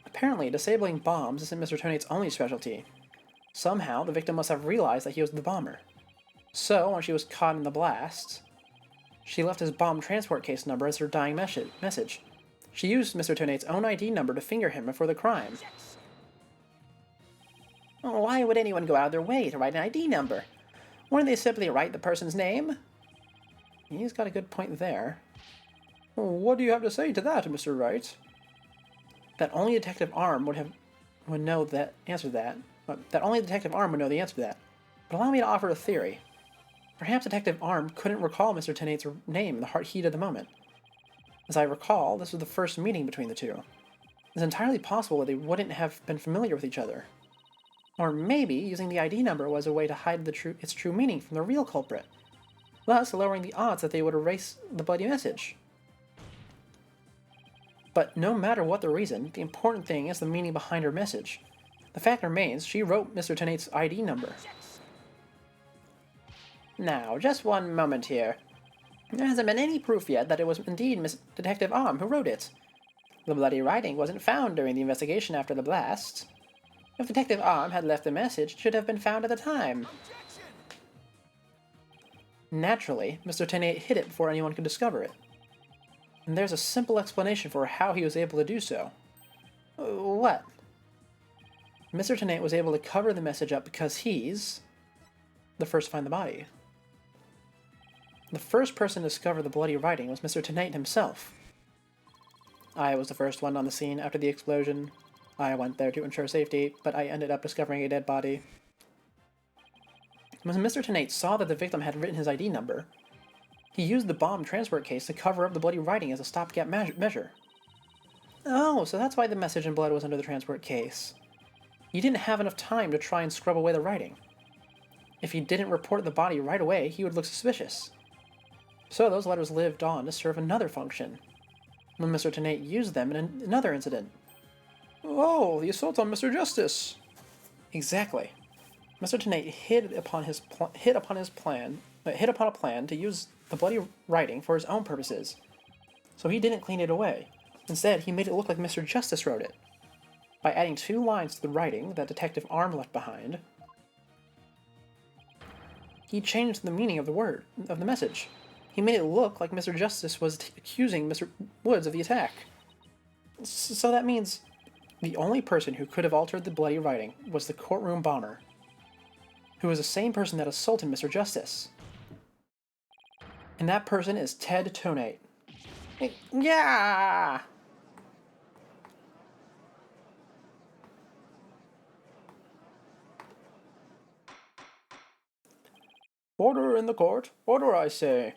Apparently, disabling bombs isn't Mr. Tonate's only specialty. Somehow, the victim must have realized that he was the bomber. So, when she was caught in the blast, she left his bomb transport case number as her dying message. She used Mr. Tonate's own ID number to finger him before the crime. Why would anyone go out of their way to write an ID number? Wouldn't they simply write the person's name? He's got a good point there. What do you have to say to that, Mr. Wright? That only Detective Arm would know the answer to that. That only Detective Arm would know the answer to that. But allow me to offer a theory. Perhaps Detective Arm couldn't recall Mr. Tonate's name in the heat of the moment. As I recall, this was the first meeting between the two. It's entirely possible that they wouldn't have been familiar with each other. Or maybe using the ID number was a way to hide its true meaning from the real culprit, thus lowering the odds that they would erase the bloody message. But no matter what the reason, the important thing is the meaning behind her message. The fact remains, she wrote Mr. Tonate's ID number. Now, just one moment here. There hasn't been any proof yet that it was indeed Miss Detective Arm who wrote it. The bloody writing wasn't found during the investigation after the blast. If Detective Arm had left the message, it should have been found at the time. Naturally, Mr. Tonate hid it before anyone could discover it. And there's a simple explanation for how he was able to do so. What? Mr. Tonate was able to cover the message up because he's the first to find the body. The first person to discover the bloody writing was Mr. Tonate himself. I was the first one on the scene after the explosion. I went there to ensure safety, but I ended up discovering a dead body. When Mr. Tonate saw that the victim had written his ID number, He used the bomb transport case to cover up the bloody writing as a stopgap measure. Oh, so that's why the message in blood was under the transport case. He didn't have enough time to try and scrub away the writing. If he didn't report the body right away, he would look suspicious. So those letters lived on to serve another function, when Mr. Tenate used them in another incident. Oh, the assault on Mr. Justice! Exactly. Mr. Tenate hit upon a plan to use the bloody writing for his own purposes. So he didn't clean it away. Instead, he made it look like Mr. Justice wrote it. By adding 2 lines to the writing that Detective Arm left behind, he changed the meaning of the message. He made it look like Mr. Justice was accusing Mr. Woods of the attack. So that means the only person who could have altered the bloody writing was the courtroom bomber, who was the same person that assaulted Mr. Justice. And that person is Ted Tonate. Yeah! Order in the court. Order, I say.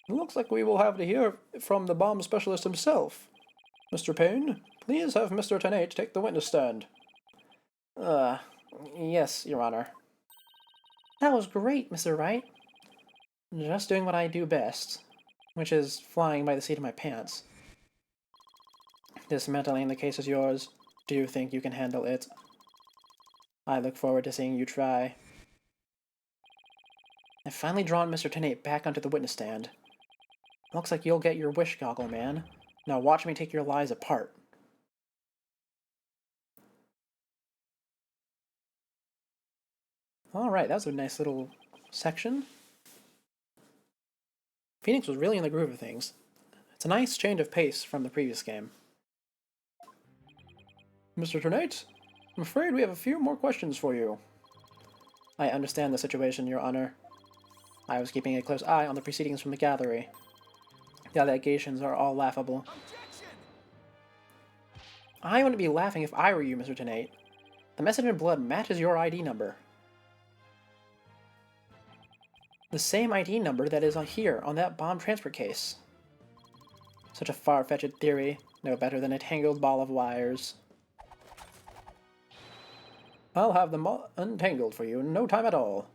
It looks like we will have to hear from the bomb specialist himself. Mr. Payne, please have Mr. Tenate take the witness stand. Yes, Your Honor. That was great, Mr. Wright. Just doing what I do best, which is flying by the seat of my pants. Dismantling the case is yours. Do you think you can handle it? I look forward to seeing you try. I've finally drawn Mr. Tenate back onto the witness stand. Looks like you'll get your wish, Goggle Man. Now watch me take your lies apart. Alright, that was a nice little section. Phoenix was really in the groove of things. It's a nice change of pace from the previous game. Mr. Tenate, I'm afraid we have a few more questions for you. I understand the situation, Your Honor. I was keeping a close eye on the proceedings from the gallery. The allegations are all laughable. Objection! I wouldn't be laughing if I were you, Mr. Tenate. The message in blood matches your ID number. The same ID number that is on here, on that bomb transfer case. Such a far-fetched theory, no better than a tangled ball of wires. I'll have them untangled for you in no time at all.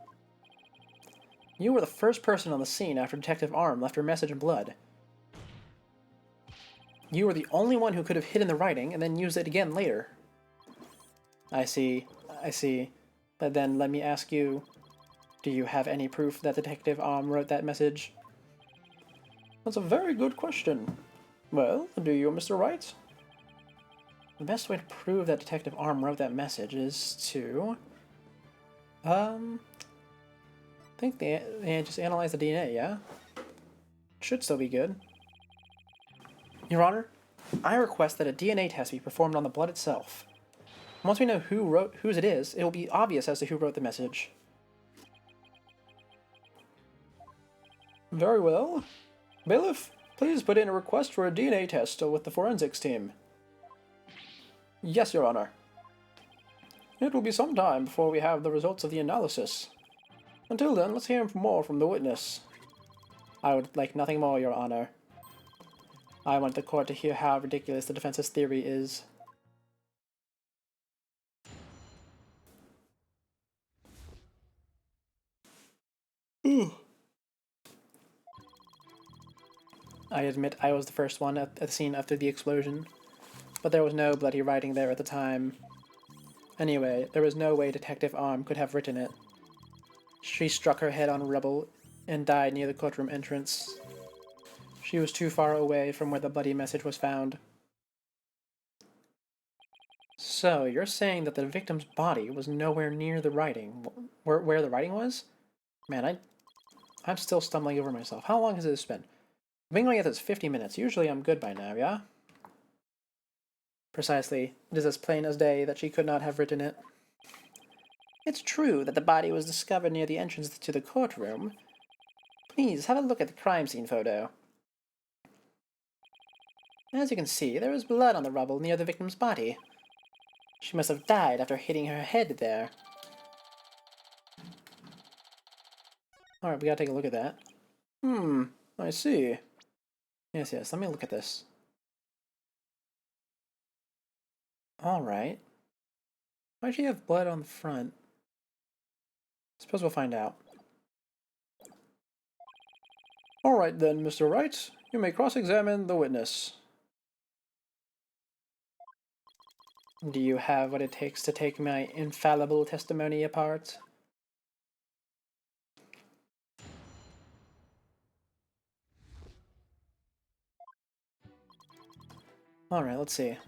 You were the first person on the scene after Detective Arm left her message in blood. You were the only one who could have hidden the writing and then used it again later. I see. But then let me ask you, do you have any proof that Detective Arm wrote that message? That's a very good question. Well, do you, Mr. Wright? The best way to prove that Detective Arm wrote that message is to... I think they just analyze the DNA, yeah? Should still be good. Your Honor, I request that a DNA test be performed on the blood itself. Once we know whose it is, it will be obvious as to who wrote the message. Very well. Bailiff, please put in a request for a DNA test with the forensics team. Yes, Your Honor. It will be some time before we have the results of the analysis. Until then, let's hear more from the witness. I would like nothing more, Your Honor. I want the court to hear how ridiculous the defense's theory is. I admit I was the first one at the scene after the explosion, but there was no bloody writing there at the time. Anyway, there was no way Detective Arm could have written it. She struck her head on rubble and died near the courtroom entrance. She was too far away from where the bloody message was found. So, you're saying that the victim's body was nowhere near the writing, where the writing was? Man, I'm still stumbling over myself. How long has this been? I've been going at this 50 minutes. Usually I'm good by now, yeah? Precisely. It is as plain as day that she could not have written it. It's true that the body was discovered near the entrance to the courtroom. Please, have a look at the crime scene photo. As you can see, there is blood on the rubble near the victim's body. She must have died after hitting her head there. Alright, we gotta take a look at that. I see. Yes, yes, let me look at this. Alright. Why'd she have blood on the front? Suppose we'll find out. Alright then, Mr. Wright. You may cross-examine the witness. Do you have what it takes to take my infallible testimony apart? Alright, let's see.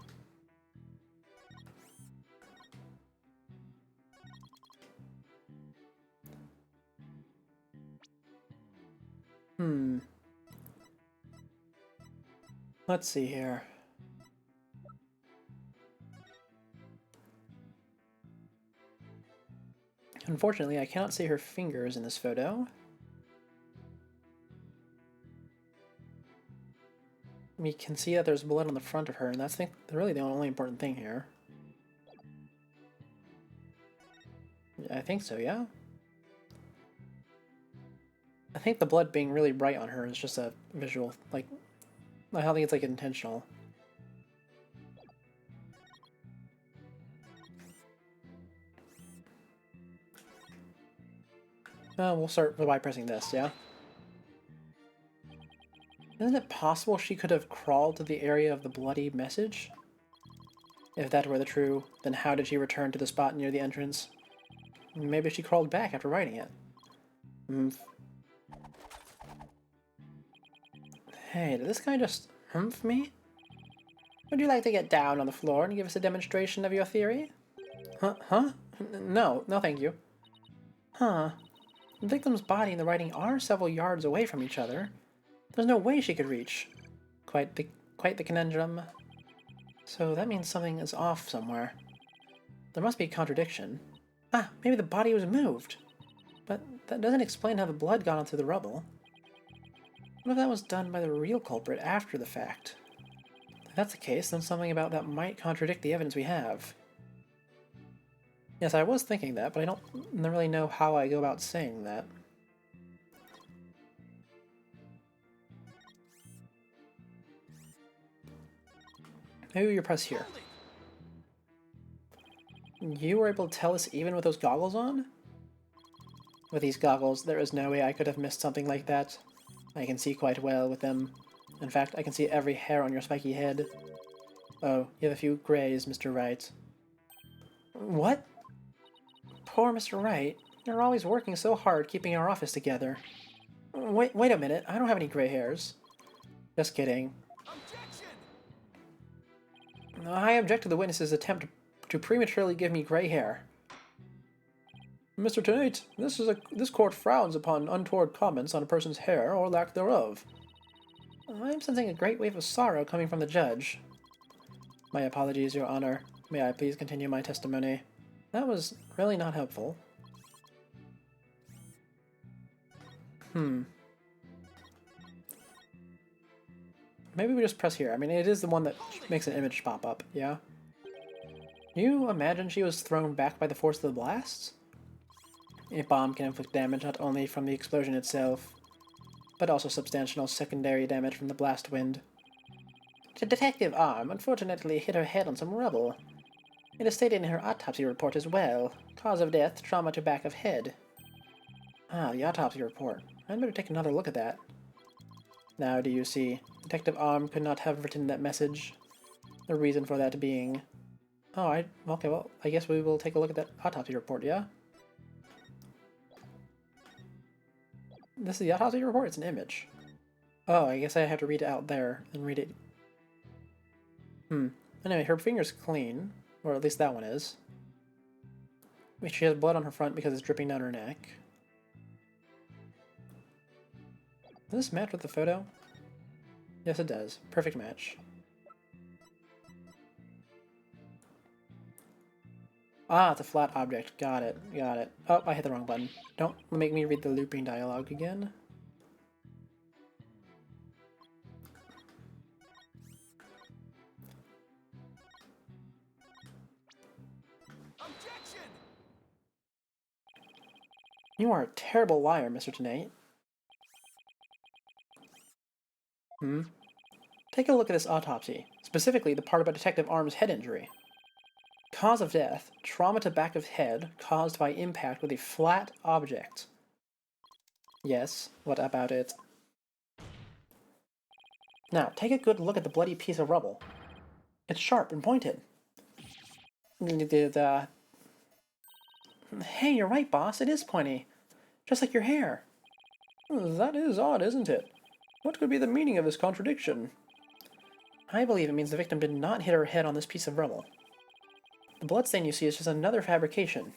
Let's see here. Unfortunately, I cannot see her fingers in this photo. We can see that there's blood on the front of her, and that's really the only important thing here. I think so, yeah? I think the blood being really bright on her is just a visual, like, I don't think it's, like, intentional. We'll start by pressing this, yeah? Isn't it possible she could have crawled to the area of the bloody message? If that were the true, then how did she return to the spot near the entrance? Maybe she crawled back after writing it. Hey, did this guy just humph me? Would you like to get down on the floor and give us a demonstration of your theory? Huh? No, thank you. Huh. The victim's body and the writing are several yards away from each other. There's no way she could reach. Quite the conundrum. So that means something is off somewhere. There must be a contradiction. Ah, maybe the body was moved. But that doesn't explain how the blood got onto the rubble. What if that was done by the real culprit after the fact? If that's the case, then something about that might contradict the evidence we have. Yes, I was thinking that, but I don't really know how I go about saying that. Maybe you press here. You were able to tell us even with those goggles on? With these goggles, there is no way I could have missed something like that. I can see quite well with them. In fact, I can see every hair on your spiky head. Oh, you have a few grays, Mr. Wright. What? Poor Mr. Wright. You're always working so hard keeping our office together. Wait a minute. I don't have any gray hairs. Just kidding. I object to the witness's attempt to prematurely give me gray hair. Mr. Tenate, this court frowns upon untoward comments on a person's hair or lack thereof. I'm sensing a great wave of sorrow coming from the judge. My apologies, Your Honor. May I please continue my testimony? That was really not helpful. Maybe we just press here. I mean, it is the one that makes an image pop up, yeah? You imagine she was thrown back by the force of the blasts? A bomb can inflict damage not only from the explosion itself, but also substantial secondary damage from the blast wind. The detective arm unfortunately hit her head on some rubble. It is stated in her autopsy report as well. Cause of death, trauma to back of head. Ah, the autopsy report. I'd better take another look at that. Now do you see? Detective Arm could not have written that message. The reason for that being... Oh, okay, well, I guess we will take a look at that autopsy report, yeah? This is the autopsy report? It's an image. Oh, I guess I have to read it out there and read it. Anyway, her finger's clean. Or at least that one is. She has blood on her front because it's dripping down her neck. Does this match with the photo? Yes, it does. Perfect match. Ah, it's a flat object. Got it. Got it. Oh, I hit the wrong button. Don't make me read the looping dialogue again. Objection! You are a terrible liar, Mr. Tenate. Hmm? Take a look at this autopsy, specifically the part about Detective Arm's head injury. Cause of death, trauma to back of head caused by impact with a flat object. Yes, what about it? Now, take a good look at the bloody piece of rubble. It's sharp and pointed. Hey, you're right, boss, it is pointy. Just like your hair. That is odd, isn't it? What could be the meaning of this contradiction? I believe it means the victim did not hit her head on this piece of rubble. The bloodstain you see is just another fabrication.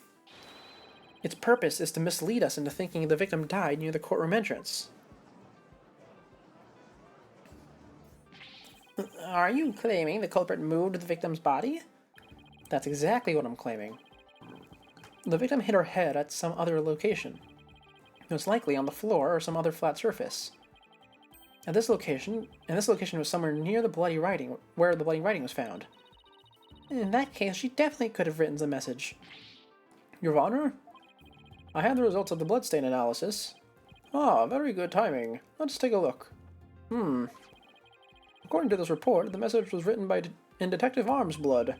Its purpose is to mislead us into thinking the victim died near the courtroom entrance. Are you claiming the culprit moved the victim's body? That's exactly what I'm claiming. The victim hit her head at some other location. Most likely on the floor or some other flat surface. This location was somewhere near the bloody writing, where the bloody writing was found. In that case, she definitely could have written the message. Your Honor? I had the results of the bloodstain analysis. Ah, very good timing. Let's take a look. According to this report, the message was written in Detective Arm's blood.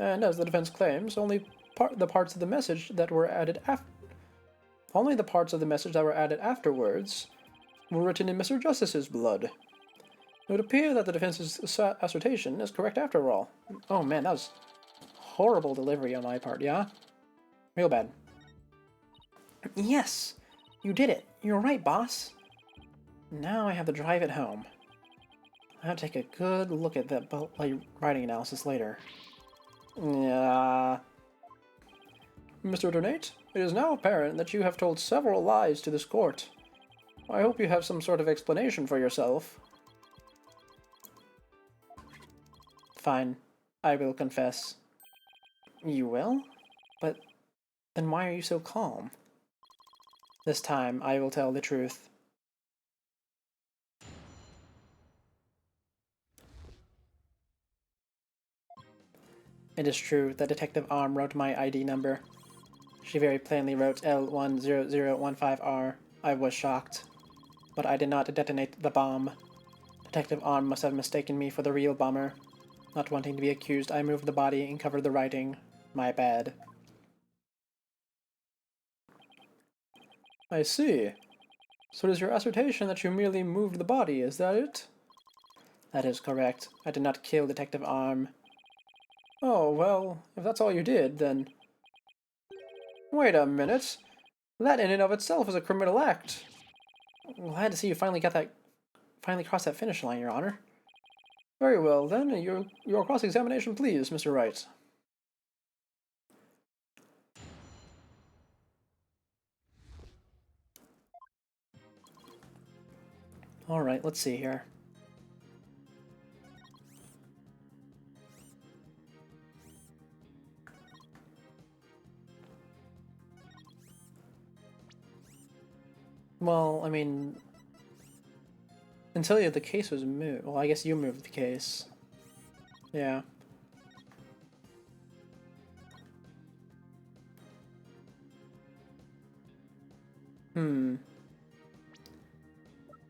And as the defense claims, only the parts of the message that were added afterwards were written in Mr. Justice's blood. It would appear that the defense's assertion is correct after all. Oh man, that was horrible delivery on my part, yeah? Real bad. Yes! You did it! You're right, boss! Now I have to drive it home. I have to take a good look at that writing analysis later. Mr. Donate, it is now apparent that you have told several lies to this court. I hope you have some sort of explanation for yourself. Fine. I will confess. You will? But then why are you so calm? This time I will tell the truth. It is true that Detective Arm wrote my ID number. She very plainly wrote L10015R. I was shocked. But I did not detonate the bomb. Detective Arm must have mistaken me for the real bomber. Not wanting to be accused, I moved the body and covered the writing. My bad. I see. So it is your assertion that you merely moved the body, is that it? That is correct. I did not kill Detective Arm. Oh, well, if that's all you did, then... Wait a minute. That in and of itself is a criminal act. Glad to see you finally crossed that finish line, Your Honor. Very well, then. Your cross-examination, please, Mr. Wright. Alright, let's see here. Well, I mean... Until the case was moved. Well, I guess you moved the case. Yeah.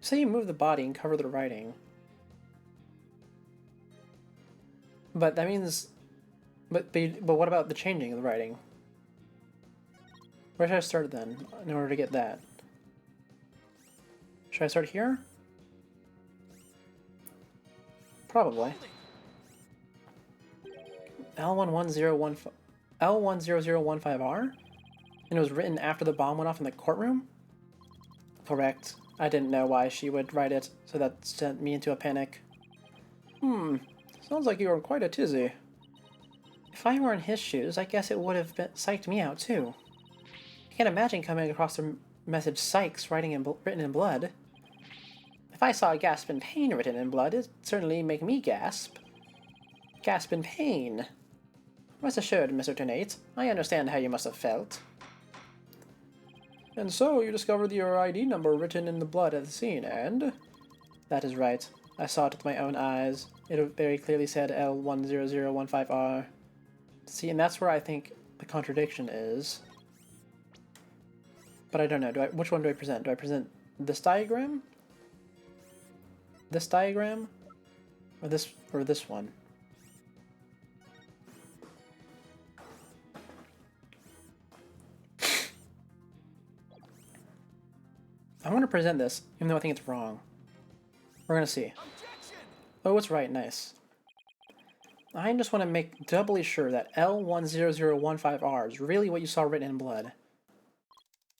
Say you move the body and cover the writing. But that means... But what about the changing of the writing? Where should I start then, in order to get that? Should I start here? Probably. L10015R? And it was written after the bomb went off in the courtroom? Correct. I didn't know why she would write it, so that sent me into a panic. Sounds like you are quite a tizzy. If I were in his shoes, I guess it would have psyched me out too. I can't imagine coming across the message "Sykes" written in blood. If I saw "gasp in pain" written in blood, it'd certainly make me gasp. Gasp in pain. Rest assured, Mr. Ternate, I understand how you must have felt. And so you discovered your ID number written in the blood at the scene, and? That is right. I saw it with my own eyes. It very clearly said L10015R. See, and that's where I think the contradiction is. But I don't know. Which one do I present? Do I present this diagram? This diagram? Or this one? I want to present this, even though I think it's wrong. We're gonna see. Oh, it's right, nice. I just want to make doubly sure that L10015R is really what you saw written in blood.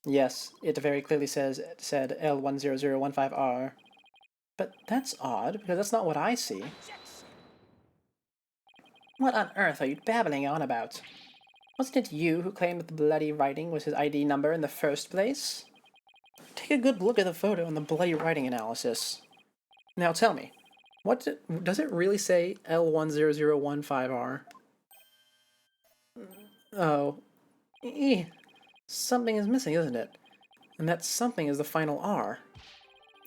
Yes, it very clearly said L10015R. But that's odd, because that's not what I see. What on earth are you babbling on about? Wasn't it you who claimed that the bloody writing was his ID number in the first place? Take a good look at the photo and the bloody writing analysis. Now tell me, does it really say L10015R? Oh. Something is missing, isn't it? And that something is the final R.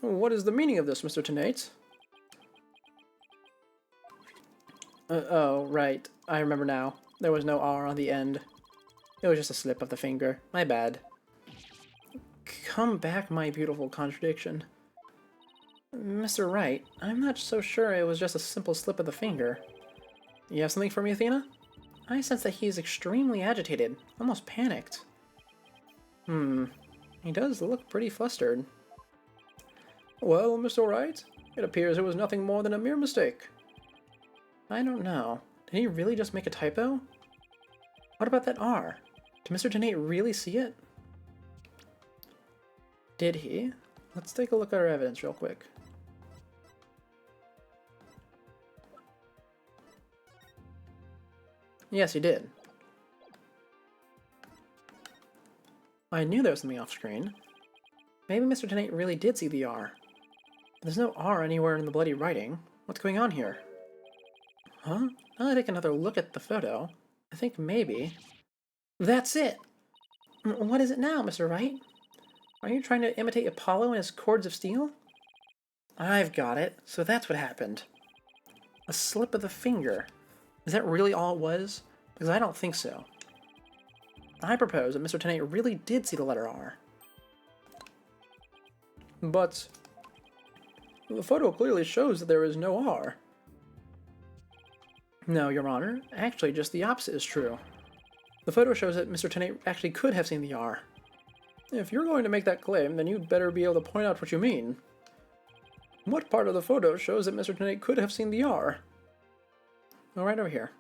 What is the meaning of this, Mr. Tenate? Oh, right. I remember now. There was no R on the end. It was just a slip of the finger. My bad. Come back, my beautiful contradiction. Mr. Wright, I'm not so sure it was just a simple slip of the finger. You have something for me, Athena? I sense that he is extremely agitated, almost panicked. He does look pretty flustered. Well, Mr. Wright, it appears it was nothing more than a mere mistake. I don't know. Did he really just make a typo? What about that R? Did Mr. Tenate really see it? Did he? Let's take a look at our evidence real quick. Yes, he did. I knew there was something off screen. Maybe Mr. Tenate really did see the R. There's no R anywhere in the bloody writing. What's going on here? Huh? Now that I take another look at the photo, I think maybe... That's it! What is it now, Mr. Wright? Are you trying to imitate Apollo and his cords of steel? I've got it. So that's what happened. A slip of the finger. Is that really all it was? Because I don't think so. I propose that Mr. Tenate really did see the letter R. But the photo clearly shows that there is no R. No, Your Honor. Actually, just the opposite is true. The photo shows that Mr. Tenate actually could have seen the R. If you're going to make that claim, then you'd better be able to point out what you mean. What part of the photo shows that Mr. Tenate could have seen the R? Oh, right over here.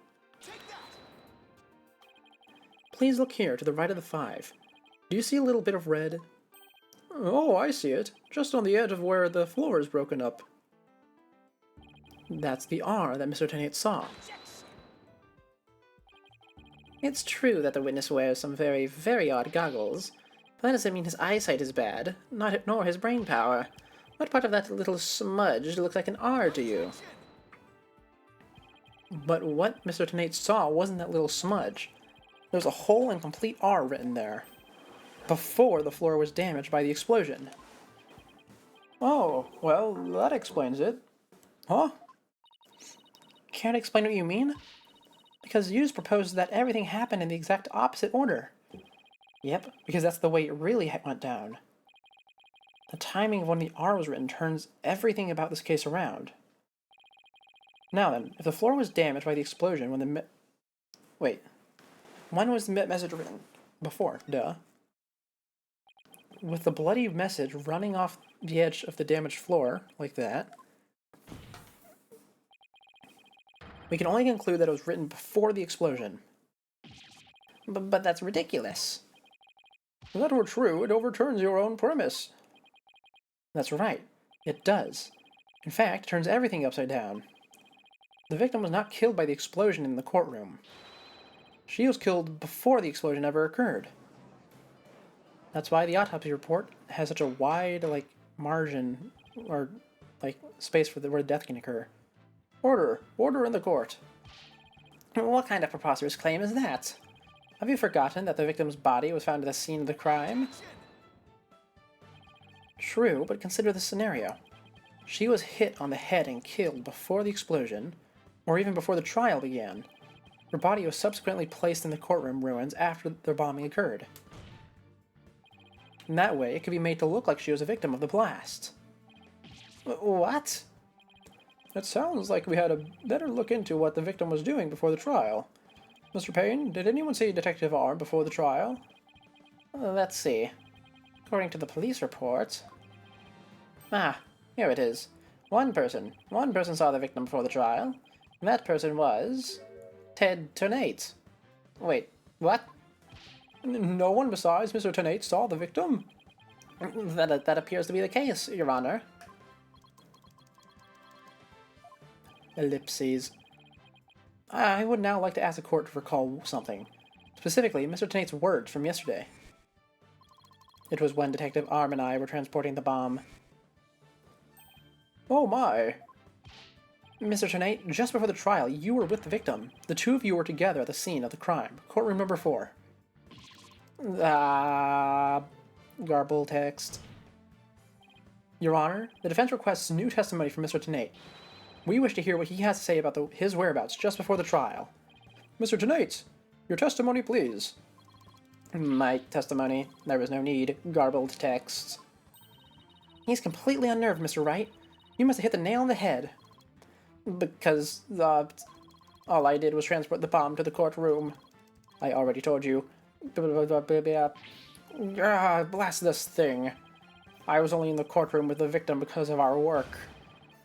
Please look here, to the right of the 5. Do you see a little bit of red? Oh, I see it. Just on the edge of where the floor is broken up. That's the R that Mr. Tenate saw. It's true that the witness wears some very, very odd goggles, but that doesn't mean his eyesight is bad, nor his brain power. What part of that little smudge looks like an R to you? But what Mr. Tenate saw wasn't that little smudge. There was a whole and complete R written there, before the floor was damaged by the explosion. Oh, well, that explains it. Huh? Can't explain what you mean? Because you just proposed that everything happened in the exact opposite order. Yep, because that's the way it really went down. The timing of when the R was written turns everything about this case around. Now then, if the floor was damaged by the explosion when the Wait. When was the message written? Before, duh. With the bloody message running off the edge of the damaged floor, like that, we can only conclude that it was written before the explosion. But that's ridiculous. If that were true, it overturns your own premise. That's right. It does. In fact, it turns everything upside down. The victim was not killed by the explosion in the courtroom. She was killed before the explosion ever occurred. That's why the autopsy report has such a wide, margin, or, space for where death can occur. Order! Order in the court! What kind of preposterous claim is that? Have you forgotten that the victim's body was found at the scene of the crime? True, but consider the scenario. She was hit on the head and killed before the explosion, or even before the trial began. Her body was subsequently placed in the courtroom ruins after the bombing occurred. In that way, it could be made to look like she was a victim of the blast. What? It sounds like we had a better look into what the victim was doing before the trial. Mr. Payne, did anyone see Detective Arm before the trial? Let's see. According to the police report... Ah, here it is. One person. One person saw the victim before the trial. That person was... Ted Ternate. Wait, what? No one besides Mr. Ternate saw the victim? That appears to be the case, Your Honor. Ellipses. I would now like to ask the court to recall something. Specifically, Mr. Ternate's words from yesterday. It was when Detective Arm and I were transporting the bomb. Oh my! Mr. Ternate, just before the trial, you were with the victim. The two of you were together at the scene of the crime. Courtroom number 4. Garble text. Your Honor, the defense requests new testimony from Mr. Ternate. We wish to hear what he has to say about his whereabouts just before the trial. Mr. Ternate, your testimony, please. My testimony. There was no need. Garbled text. He's completely unnerved, Mr. Wright. You must have hit the nail on the head. Because, all I did was transport the bomb to the courtroom. I already told you. Blast this thing. I was only in the courtroom with the victim because of our work.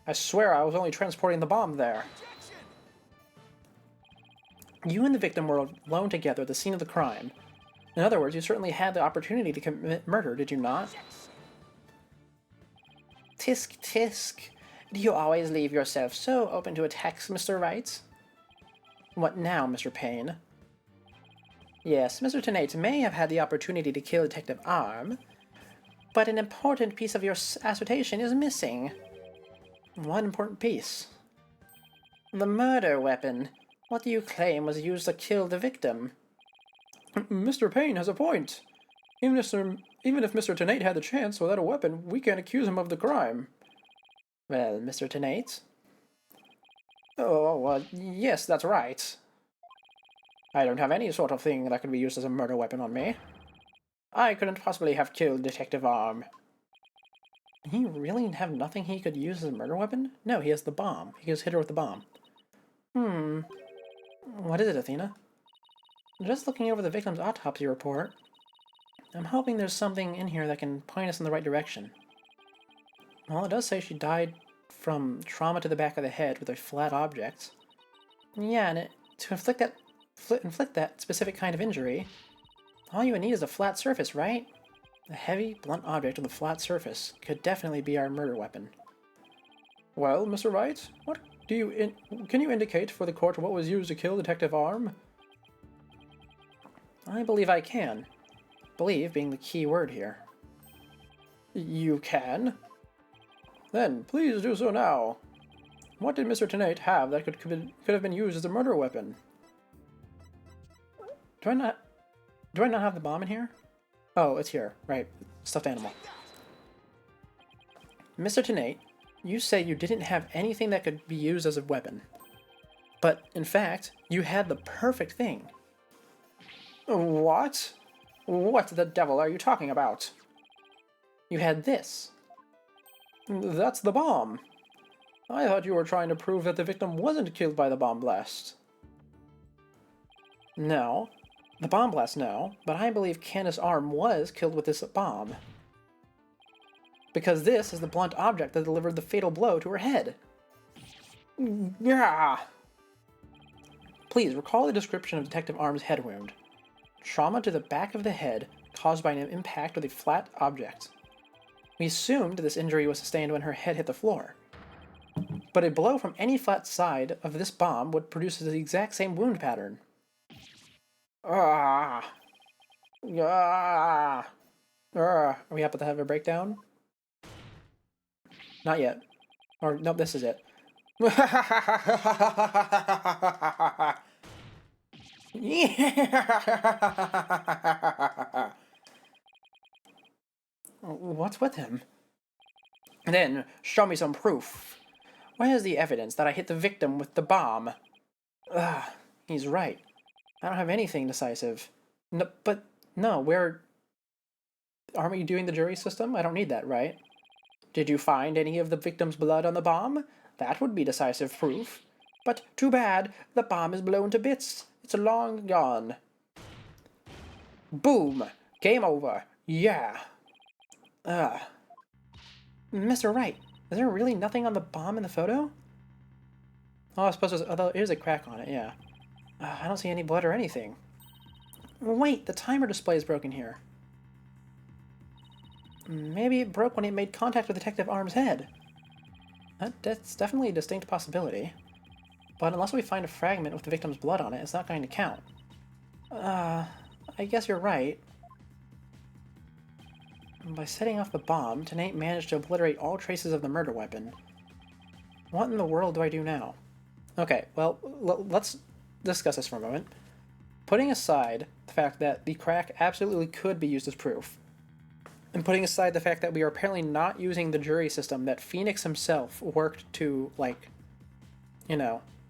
I swear I was only transporting the bomb there. You and the victim were alone together at the scene of the crime. In other words, you certainly had the opportunity to commit murder, did you not? Tisk tisk. Do you always leave yourself so open to attacks, Mr. Wright? What now, Mr. Payne? Yes, Mr. Ternate may have had the opportunity to kill Detective Arm, but an important piece of your assertion is missing. What important piece? The murder weapon. What do you claim was used to kill the victim? Mr. Payne has a point. Even if Mr. Ternate had the chance without a weapon, we can't accuse him of the crime. Well, Mr. Ternate? Oh, yes, that's right. I don't have any sort of thing that could be used as a murder weapon on me. I couldn't possibly have killed Detective Arm. He really have nothing he could use as a murder weapon? No, he has the bomb. He can just hit her with the bomb. What is it, Athena? Just looking over the victim's autopsy report. I'm hoping there's something in here that can point us in the right direction. Well, it does say she died from trauma to the back of the head with a flat object. Yeah, and to inflict that specific kind of injury, all you would need is a flat surface, right? A heavy, blunt object with a flat surface could definitely be our murder weapon. Well, Mr. Wright, can you indicate for the court what was used to kill Detective Arm? I believe I can. Believe being the key word here. You can? Then, please do so now. What did Mr. Ternate have that could have been used as a murder weapon? Do I not have the bomb in here? Oh, it's here. Right. Stuffed animal. Mr. Ternate, you say you didn't have anything that could be used as a weapon. But, in fact, you had the perfect thing. What? What the devil are you talking about? You had this. That's the bomb. I thought you were trying to prove that the victim wasn't killed by the bomb blast. No. The bomb blast, no. But I believe Candace Arm was killed with this bomb. Because this is the blunt object that delivered the fatal blow to her head. Yeah. Please, recall the description of Detective Arm's head wound. Trauma to the back of the head caused by an impact with a flat object. We assumed this injury was sustained when her head hit the floor. But a blow from any flat side of this bomb would produce the exact same wound pattern. Are we about to have a breakdown? Not yet. Or, nope, this is it. What's with him? Then, show me some proof. Where's the evidence that I hit the victim with the bomb? He's right. I don't have anything decisive. No, but, no, aren't we doing the jury system? I don't need that, right? Did you find any of the victim's blood on the bomb? That would be decisive proof. But too bad, the bomb is blown to bits. It's long gone. Boom! Game over. Yeah. Mr. Wright, is there really nothing on the bomb in the photo? Oh, I suppose there's a crack on it, yeah. I don't see any blood or anything. Wait, the timer display is broken here. Maybe it broke when it made contact with Detective Arm's head. That's definitely a distinct possibility. But unless we find a fragment with the victim's blood on it, it's not going to count. I guess you're right. By setting off the bomb, Tennant managed to obliterate all traces of the murder weapon. What in the world do I do now? Okay, well, let's discuss this for a moment. Putting aside the fact that the crack absolutely could be used as proof, and putting aside the fact that we are apparently not using the jury system that Phoenix himself worked to, like,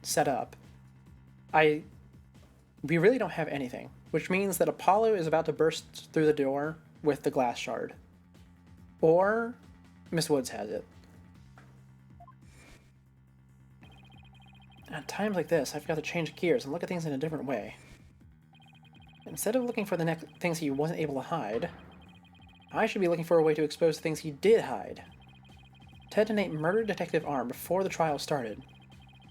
set up, we really don't have anything, which means that Apollo is about to burst through the door with the glass shard. Or Miss Woods has it. At times like this, I've got to change gears and look at things in a different way. Instead of looking for the next things he wasn't able to hide, I should be looking for a way to expose the things he did hide. Ted and Nate murdered Detective Arm before the trial started.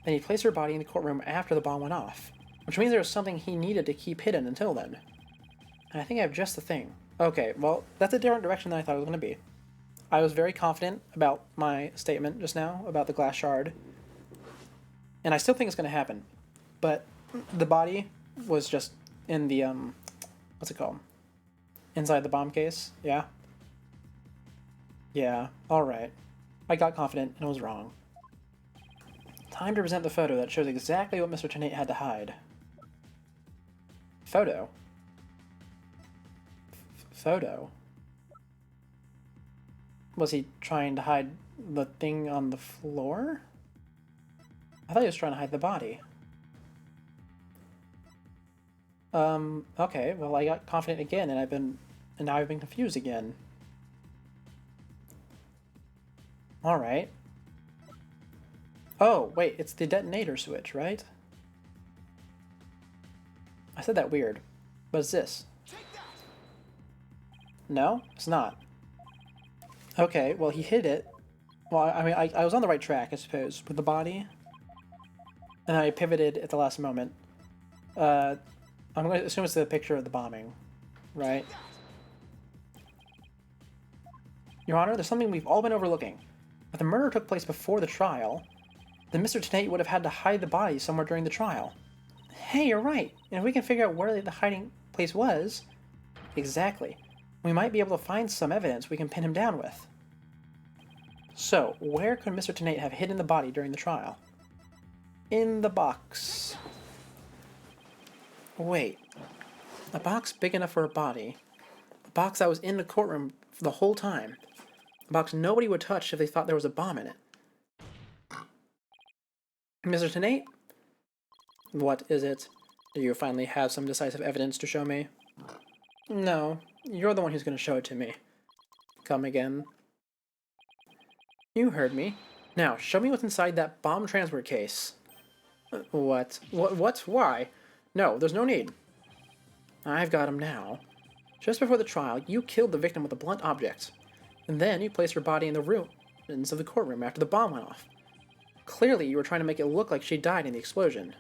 Then he placed her body in the courtroom after the bomb went off, which means there was something he needed to keep hidden until then. And I think I have just the thing. Okay, well, that's a different direction than I thought it was going to be. I was very confident about my statement just now about the glass shard, and I still think it's going to happen. But the body was just in the, what's it called? Inside the bomb case, yeah? Yeah, alright. I got confident and was wrong. Time to present the photo that shows exactly what Mr. Tennant had to hide. Photo? Photo? Was he trying to hide the thing on the floor? I thought he was trying to hide the body. Okay, well I got confident again and now I've been confused again. Alright. Oh, wait, it's the detonator switch, right? I said that weird. What is this? No, it's not. Okay, well he hid it. Well, I mean, I was on the right track, I suppose, with the body. And I pivoted at the last moment. I'm going to assume it's the picture of the bombing, right? Your Honor, there's something we've all been overlooking. If the murder took place before the trial, then Mr. Tennant would have had to hide the body somewhere during the trial. Hey, you're right. And if we can figure out where the hiding place was, exactly, we might be able to find some evidence we can pin him down with. So, where could Mr. Tennant have hidden the body during the trial? In the box. Wait. A box big enough for a body. A box that was in the courtroom the whole time. A box nobody would touch if they thought there was a bomb in it. Mr. Tennant? What is it? Do you finally have some decisive evidence to show me? No, you're the one who's going to show it to me. Come again. You heard me. Now, show me what's inside that bomb transport case. What? What? Why? No, there's no need. I've got him now. Just before the trial, you killed the victim with a blunt object. And then you placed her body in the ruins of the courtroom after the bomb went off. Clearly, you were trying to make it look like she died in the explosion.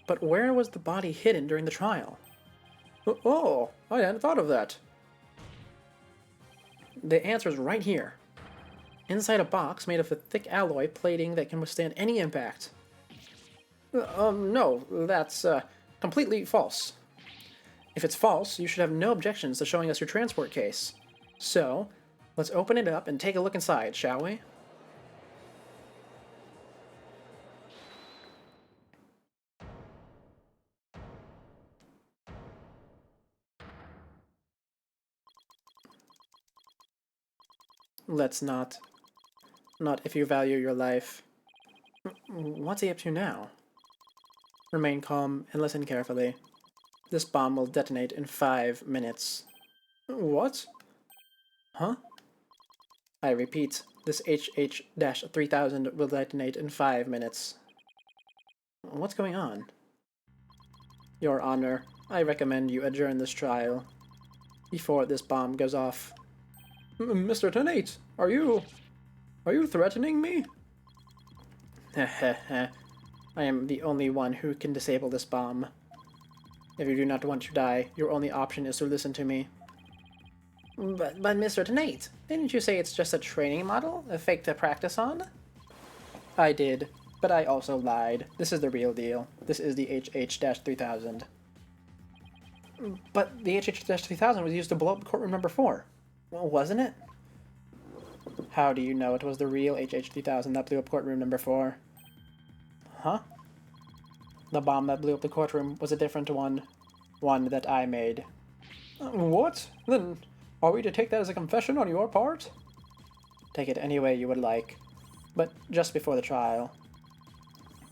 But where was the body hidden during the trial? Oh, I hadn't thought of that. The answer's right here. Inside a box made of a thick alloy plating that can withstand any impact. No, that's, completely false. If it's false, you should have no objections to showing us your transport case. So, let's open it up and take a look inside, shall we? Let's not. Not if you value your life. What's he up to now? Remain calm and listen carefully. This bomb will detonate in 5 minutes. What? Huh? I repeat, This HH-3000 will detonate in 5 minutes. What's going on? Your Honor, I recommend you adjourn this trial before this bomb goes off. Mr. Tenate, are you threatening me? Heh. I am the only one who can disable this bomb. If you do not want to die, your only option is to listen to me. But Mr. Tenate, didn't you say it's just a training model? A fake to practice on? I did, but I also lied. This is the real deal. This is the HH-3000. But the HH-3000 was used to blow up courtroom number 4. Well, wasn't it? How do you know it was the real HH-3000 that blew up courtroom number 4? Huh? The bomb that blew up the courtroom was a different one. One that I made. What? Then are we to take that as a confession on your part? Take it any way you would like. But just before the trial,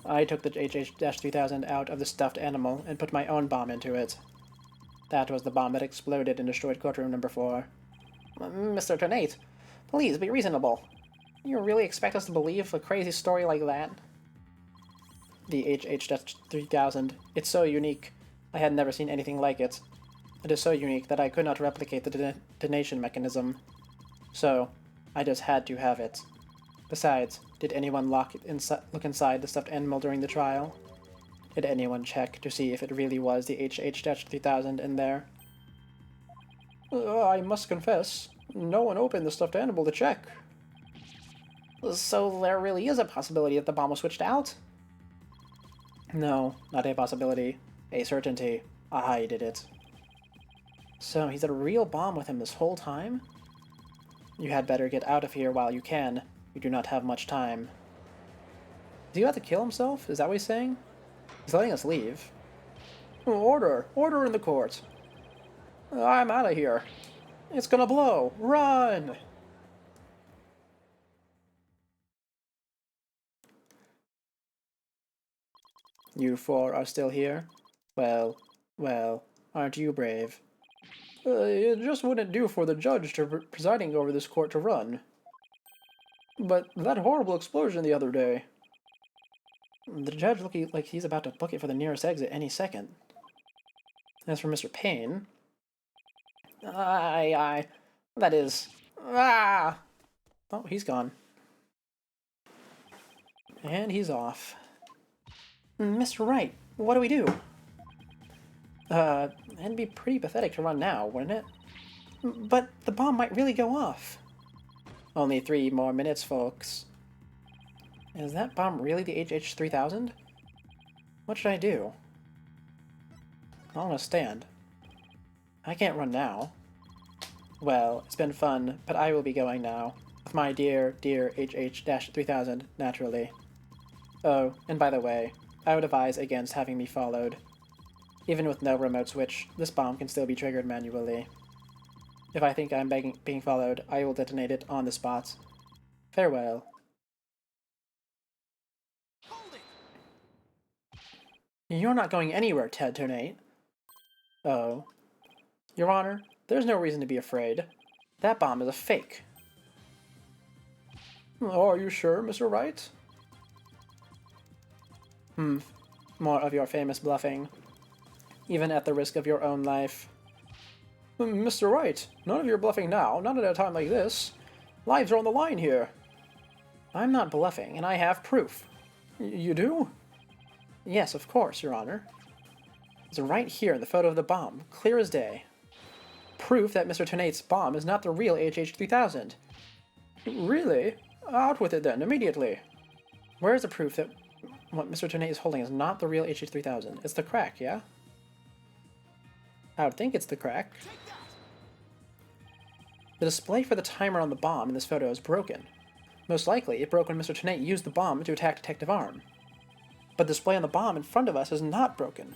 I took the HH-3000 out of the stuffed animal and put my own bomb into it. That was the bomb that exploded and destroyed courtroom number 4. Mr. Tenate, please be reasonable. You really expect us to believe a crazy story like that? The HH-3000, it's so unique. I had never seen anything like it. It is so unique that I could not replicate the detonation mechanism. So, I just had to have it. Besides, did anyone look inside the stuffed animal during the trial? Did anyone check to see if it really was the HH-3000 in there? I must confess, no one opened the stuffed animal to check. So there really is a possibility that the bomb was switched out? No, not a possibility. A certainty. I did it. So he's had a real bomb with him this whole time? You had better get out of here while you can. You do not have much time. Is he about to kill himself? Is that what he's saying? He's letting us leave. Order! Order in the court! I'm out of here. It's gonna blow! Run! You 4 are still here? Well, aren't you brave? It just wouldn't do for the judge presiding over this court to run. But that horrible explosion the other day. The judge looking like he's about to book it for the nearest exit any second. As for Mr. Payne... that is... Ah! Oh, he's gone. And he's off. Mr. Wright, what do we do? It'd be pretty pathetic to run now, wouldn't it? But the bomb might really go off. Only 3 more minutes, folks. Is that bomb really the HH-3000? What should I do? I want to stand. I can't run now. Well, it's been fun, but I will be going now. With my dear HH-3000, naturally. Oh, and by the way, I would advise against having me followed. Even with no remote switch, this bomb can still be triggered manually. If I think I'm being followed, I will detonate it on the spot. Farewell. You're not going anywhere, Ted Tonate. Oh. Your Honor, there's no reason to be afraid. That bomb is a fake. Are you sure, Mr. Wright? More of your famous bluffing. Even at the risk of your own life. Mr. Wright, none of your bluffing now, not at a time like this. Lives are on the line here. I'm not bluffing, and I have proof. You do? Yes, of course, Your Honor. It's right here in the photo of the bomb, clear as day. Proof that Mr. Tonate's bomb is not the real HH-3000. Really? Out with it then, immediately. Where is the proof that what Mr. Tonate is holding is not the real HH-3000? It's the crack, yeah? I would think it's the crack. The display for the timer on the bomb in this photo is broken. Most likely, it broke when Mr. Tonate used the bomb to attack Detective Arm. But the display on the bomb in front of us is not broken.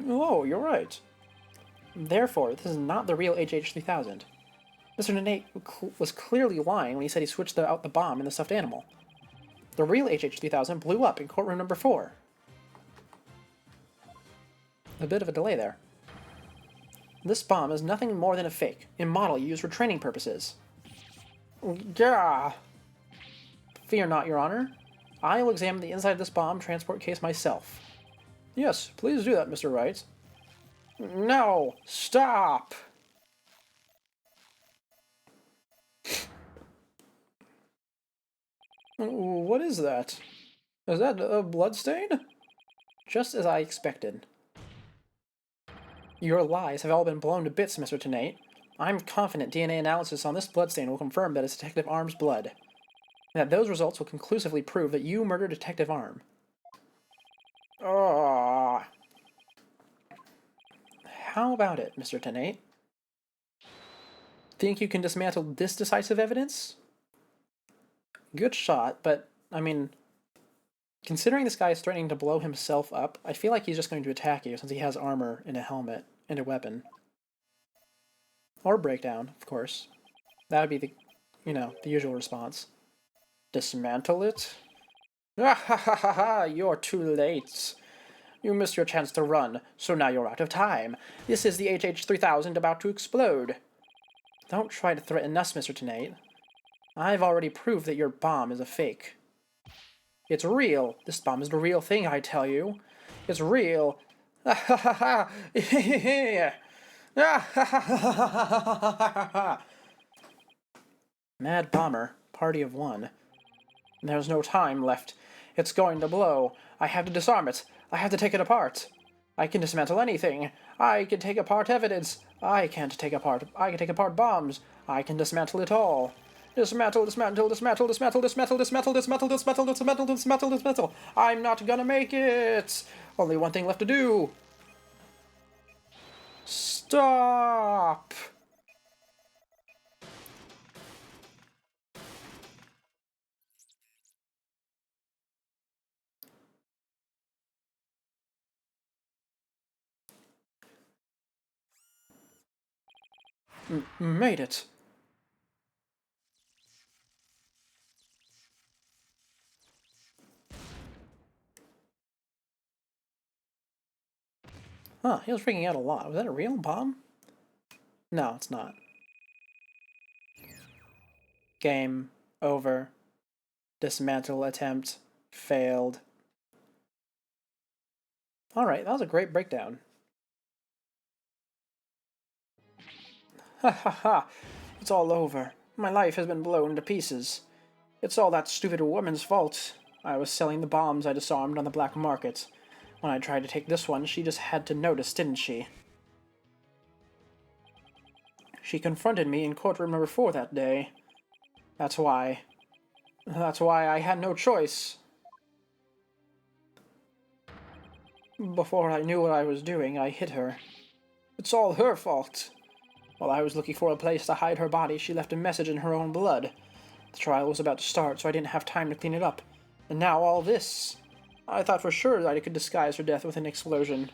Oh, you're right. Therefore, this is not the real HH-3000. Mr. Tonate was clearly lying when he said he switched out the bomb in the stuffed animal. The real HH-3000 blew up in courtroom number 4. A bit of a delay there. This bomb is nothing more than a fake, a model used for training purposes. Gah! Fear not, Your Honor. I will examine the inside of this bomb transport case myself. Yes, please do that, Mr. Wright. No! Stop! What is that? Is that a bloodstain? Just as I expected. Your lies have all been blown to bits, Mr. Tenate. I'm confident DNA analysis on this bloodstain will confirm that it's Detective Arm's blood. And that those results will conclusively prove that you murdered Detective Arm. Ah. How about it, Mr. Tenate? Think you can dismantle this decisive evidence? Good shot, but, I mean, considering this guy is threatening to blow himself up, I feel like he's just going to attack you since he has armor and a helmet and a weapon. Or breakdown, of course. That would be the, the usual response. Dismantle it? Ah ha ha ha ha! You're too late. You missed your chance to run, so now you're out of time. This is the HH-3000 about to explode. Don't try to threaten us, Mr. Tenate. I've already proved that your bomb is a fake. It's real. This bomb is the real thing, I tell you. It's real. Ah ha ha ha! Ah ha ha ha ha! Mad Bomber, party of one. There's no time left. It's going to blow. I have to disarm it. I have to take it apart. I can dismantle anything. I can take apart evidence. I can take apart bombs. I can dismantle it all. Dismantle, dismantle, dismantle, dismantle, dismantle, dismantle, dismantle, dismantle, dismantle, dismantle, dismantle. I'm not gonna make it. Only one thing left to do. Stop. Made it. Huh, he was freaking out a lot. Was that a real bomb? No, it's not. Game over. Dismantle attempt failed. Alright, that was a great breakdown. Ha ha ha! It's all over. My life has been blown to pieces. It's all that stupid woman's fault. I was selling the bombs I disarmed on the black market. When I tried to take this one, she just had to notice, didn't she? She confronted me in courtroom number 4 that day. That's why I had no choice. Before I knew what I was doing, I hit her. It's all her fault. While I was looking for a place to hide her body, she left a message in her own blood. The trial was about to start, so I didn't have time to clean it up. And now all this. I thought for sure that I could disguise her death with an explosion.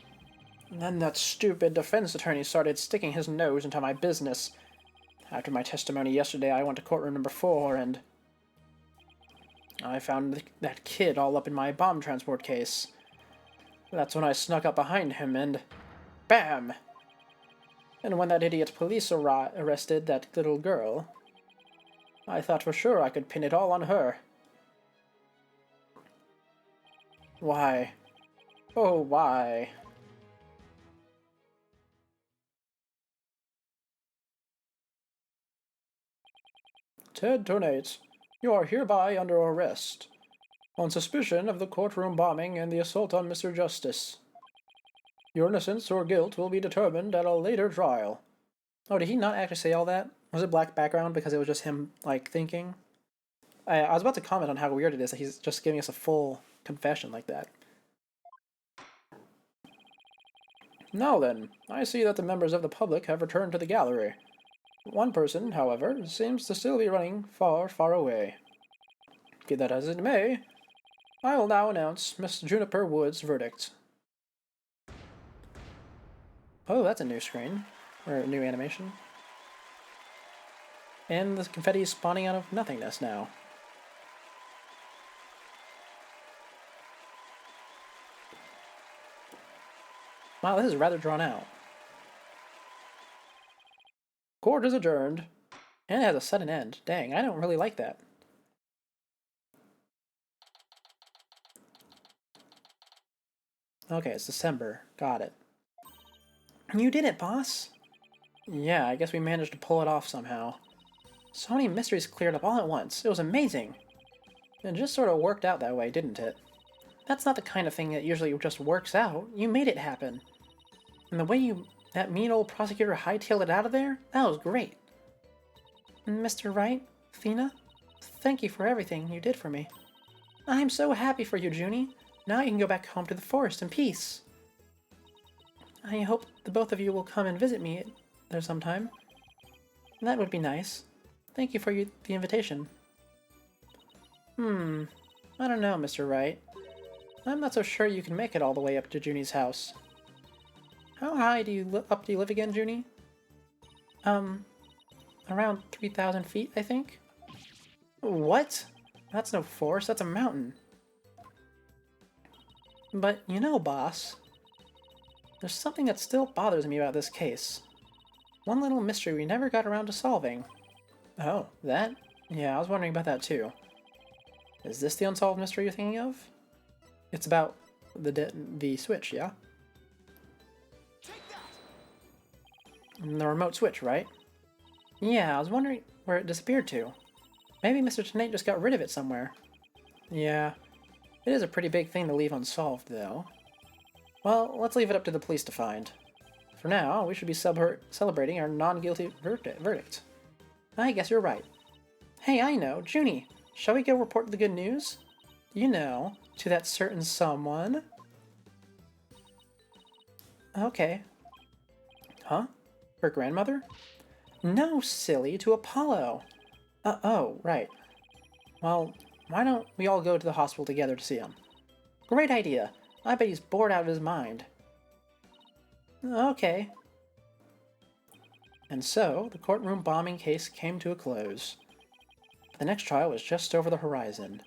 And then that stupid defense attorney started sticking his nose into my business. After my testimony yesterday, I went to courtroom number 4, and I found that kid all up in my bomb transport case. That's when I snuck up behind him, and bam! And when that idiot police arrested that little girl, I thought for sure I could pin it all on her. Why? Oh, why? Ted Donate, you are hereby under arrest on suspicion of the courtroom bombing and the assault on Mr. Justice. Your innocence or guilt will be determined at a later trial. Oh, did he not actually say all that? Was it black background because it was just him, like, thinking? I was about to comment on how weird it is that he's just giving us a full confession like that. Now then, I see that the members of the public have returned to the gallery. One person, however, seems to still be running far, far away. Be that as it may, I will now announce Miss Juniper Wood's verdict. Oh, that's a new screen. Or a new animation. And the confetti is spawning out of nothingness now. Wow, this is rather drawn out. Court is adjourned. And it has a sudden end. Dang, I don't really like that. Okay, it's December. Got it. You did it, boss. Yeah, I guess we managed to pull it off somehow. So many mysteries cleared up all at once. It was amazing. It just sort of worked out that way, didn't it? That's not the kind of thing that usually just works out. You made it happen. And the way that mean old prosecutor hightailed it out of there, that was great. Mr. Wright, Athena, thank you for everything you did for me. I'm so happy for you, Junie. Now you can go back home to the forest in peace. I hope the both of you will come and visit me there sometime. That would be nice. Thank you for the invitation. I don't know, Mr. Wright. I'm not so sure you can make it all the way up to Junie's house. How high do you live again, Junie? Around 3,000 feet, I think. What? That's no forest, that's a mountain. But you know, boss, there's something that still bothers me about this case. One little mystery we never got around to solving. Oh, that? Yeah, I was wondering about that too. Is this the unsolved mystery you're thinking of? It's about the switch, yeah? The remote switch, right? Yeah, I was wondering where it disappeared to. Maybe Mr. Tenate just got rid of it somewhere. Yeah, it is a pretty big thing to leave unsolved, though. Well, let's leave it up to the police to find. For now, we should be celebrating our non-guilty verdict. I guess you're right. Hey, I know, Junie, shall we go report the good news? You know, to that certain someone. Okay. Huh? Her grandmother? No, silly, to Apollo. Oh, right. Well, why don't we all go to the hospital together to see him? Great idea. I bet he's bored out of his mind. Okay. And so, the courtroom bombing case came to a close. The next trial was just over the horizon.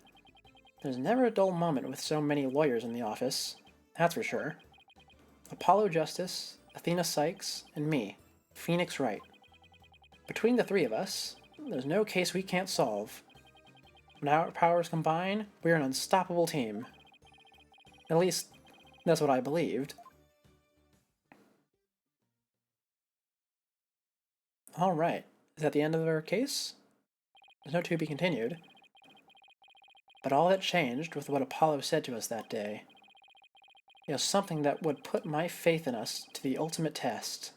There's never a dull moment with so many lawyers in the office, that's for sure. Apollo Justice, Athena Sykes, and me, Phoenix Wright. Between the three of us, there's no case we can't solve. When our powers combine, we're an unstoppable team. At least, that's what I believed. Alright, is that the end of our case? There's no to be continued. But all that changed with what Apollo said to us that day. It was something that would put my faith in us to the ultimate test.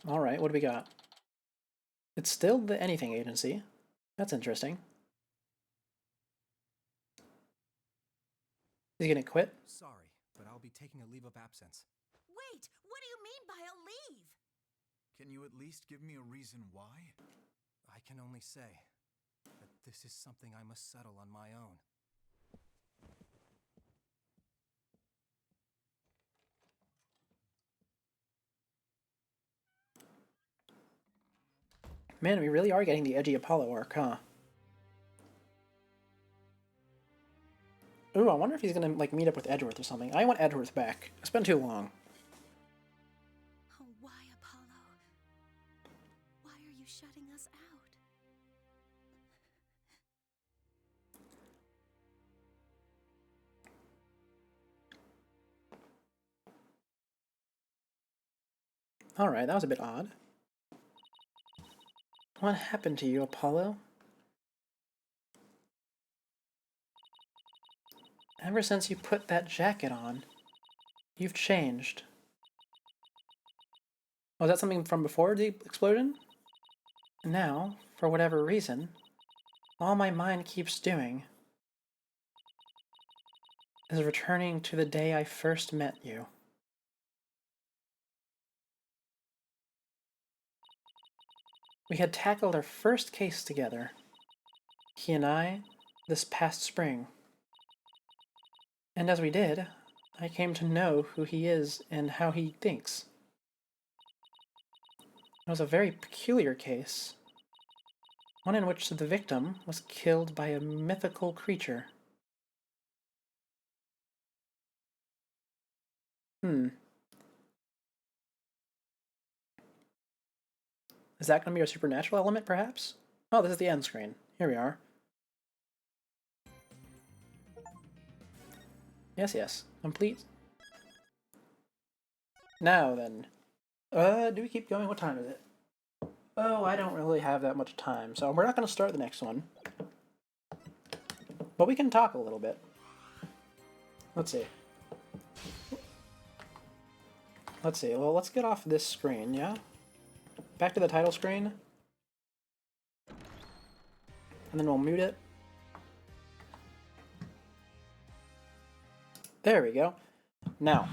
Alright, what do we got? It's still the Anything Agency. That's interesting. Is he gonna quit? Sorry, but I'll be taking a leave of absence. Wait, what do you mean by a leave? Can you at least give me a reason why? I can only say that this is something I must settle on my own. Man, we really are getting the edgy Apollo arc, huh? Ooh, I wonder if he's gonna, like, meet up with Edgeworth or something. I want Edgeworth back. It's been too long. Oh, why, Apollo? Why are you shutting us out? Alright, that was a bit odd. What happened to you, Apollo? Ever since you put that jacket on, you've changed. Was that something from before the explosion? Now, for whatever reason, all my mind keeps doing is returning to the day I first met you. We had tackled our first case together, he and I, this past spring. And as we did, I came to know who he is and how he thinks. It was a very peculiar case, one in which the victim was killed by a mythical creature. Is that going to be a supernatural element, perhaps? Oh, this is the end screen. Here we are. Yes, yes. Complete. Now then. Do we keep going? What time is it? Oh, I don't really have that much time, so we're not going to start the next one. But we can talk a little bit. Let's see. Let's see. Well, let's get off this screen, yeah? Back to the title screen. And then we'll mute it. There we go. Now,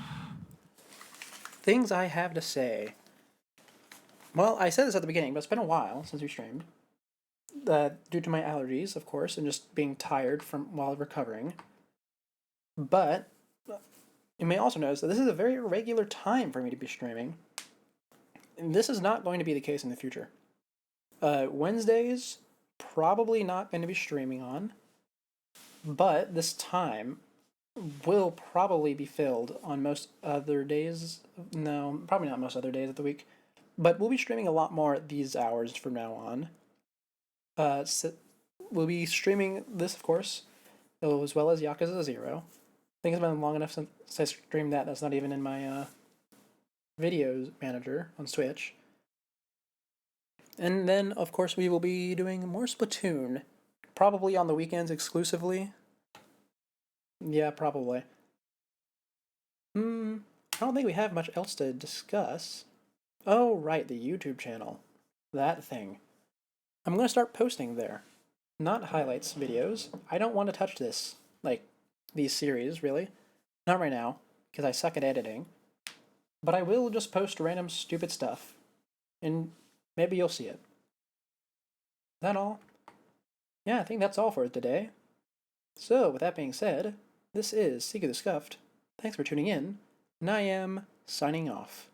things I have to say. Well, I said this at the beginning, but it's been a while since we streamed. Due to my allergies, of course, and just being tired from while recovering. But you may also notice that this is a very irregular time for me to be streaming. And this is not going to be the case in the future. Wednesdays, probably not going to be streaming on. But this time will probably be filled on most other days. No, probably not most other days of the week. But we'll be streaming a lot more at these hours from now on. So we'll be streaming this, of course, as well as Yakuza 0. I think it's been long enough since I streamed that. That's not even in my videos manager on Switch. And then, of course, we will be doing more Splatoon. Probably on the weekends exclusively. Yeah, probably. I don't think we have much else to discuss. Oh, right, the YouTube channel. That thing. I'm going to start posting there. Not highlights videos. I don't want to touch this. Like, these series, really. Not right now, because I suck at editing. But I will just post random stupid stuff. And maybe you'll see it. Is that all? Yeah, I think that's all for today. So, with that being said, this is Seeker the Scuffed. Thanks for tuning in, and I am signing off.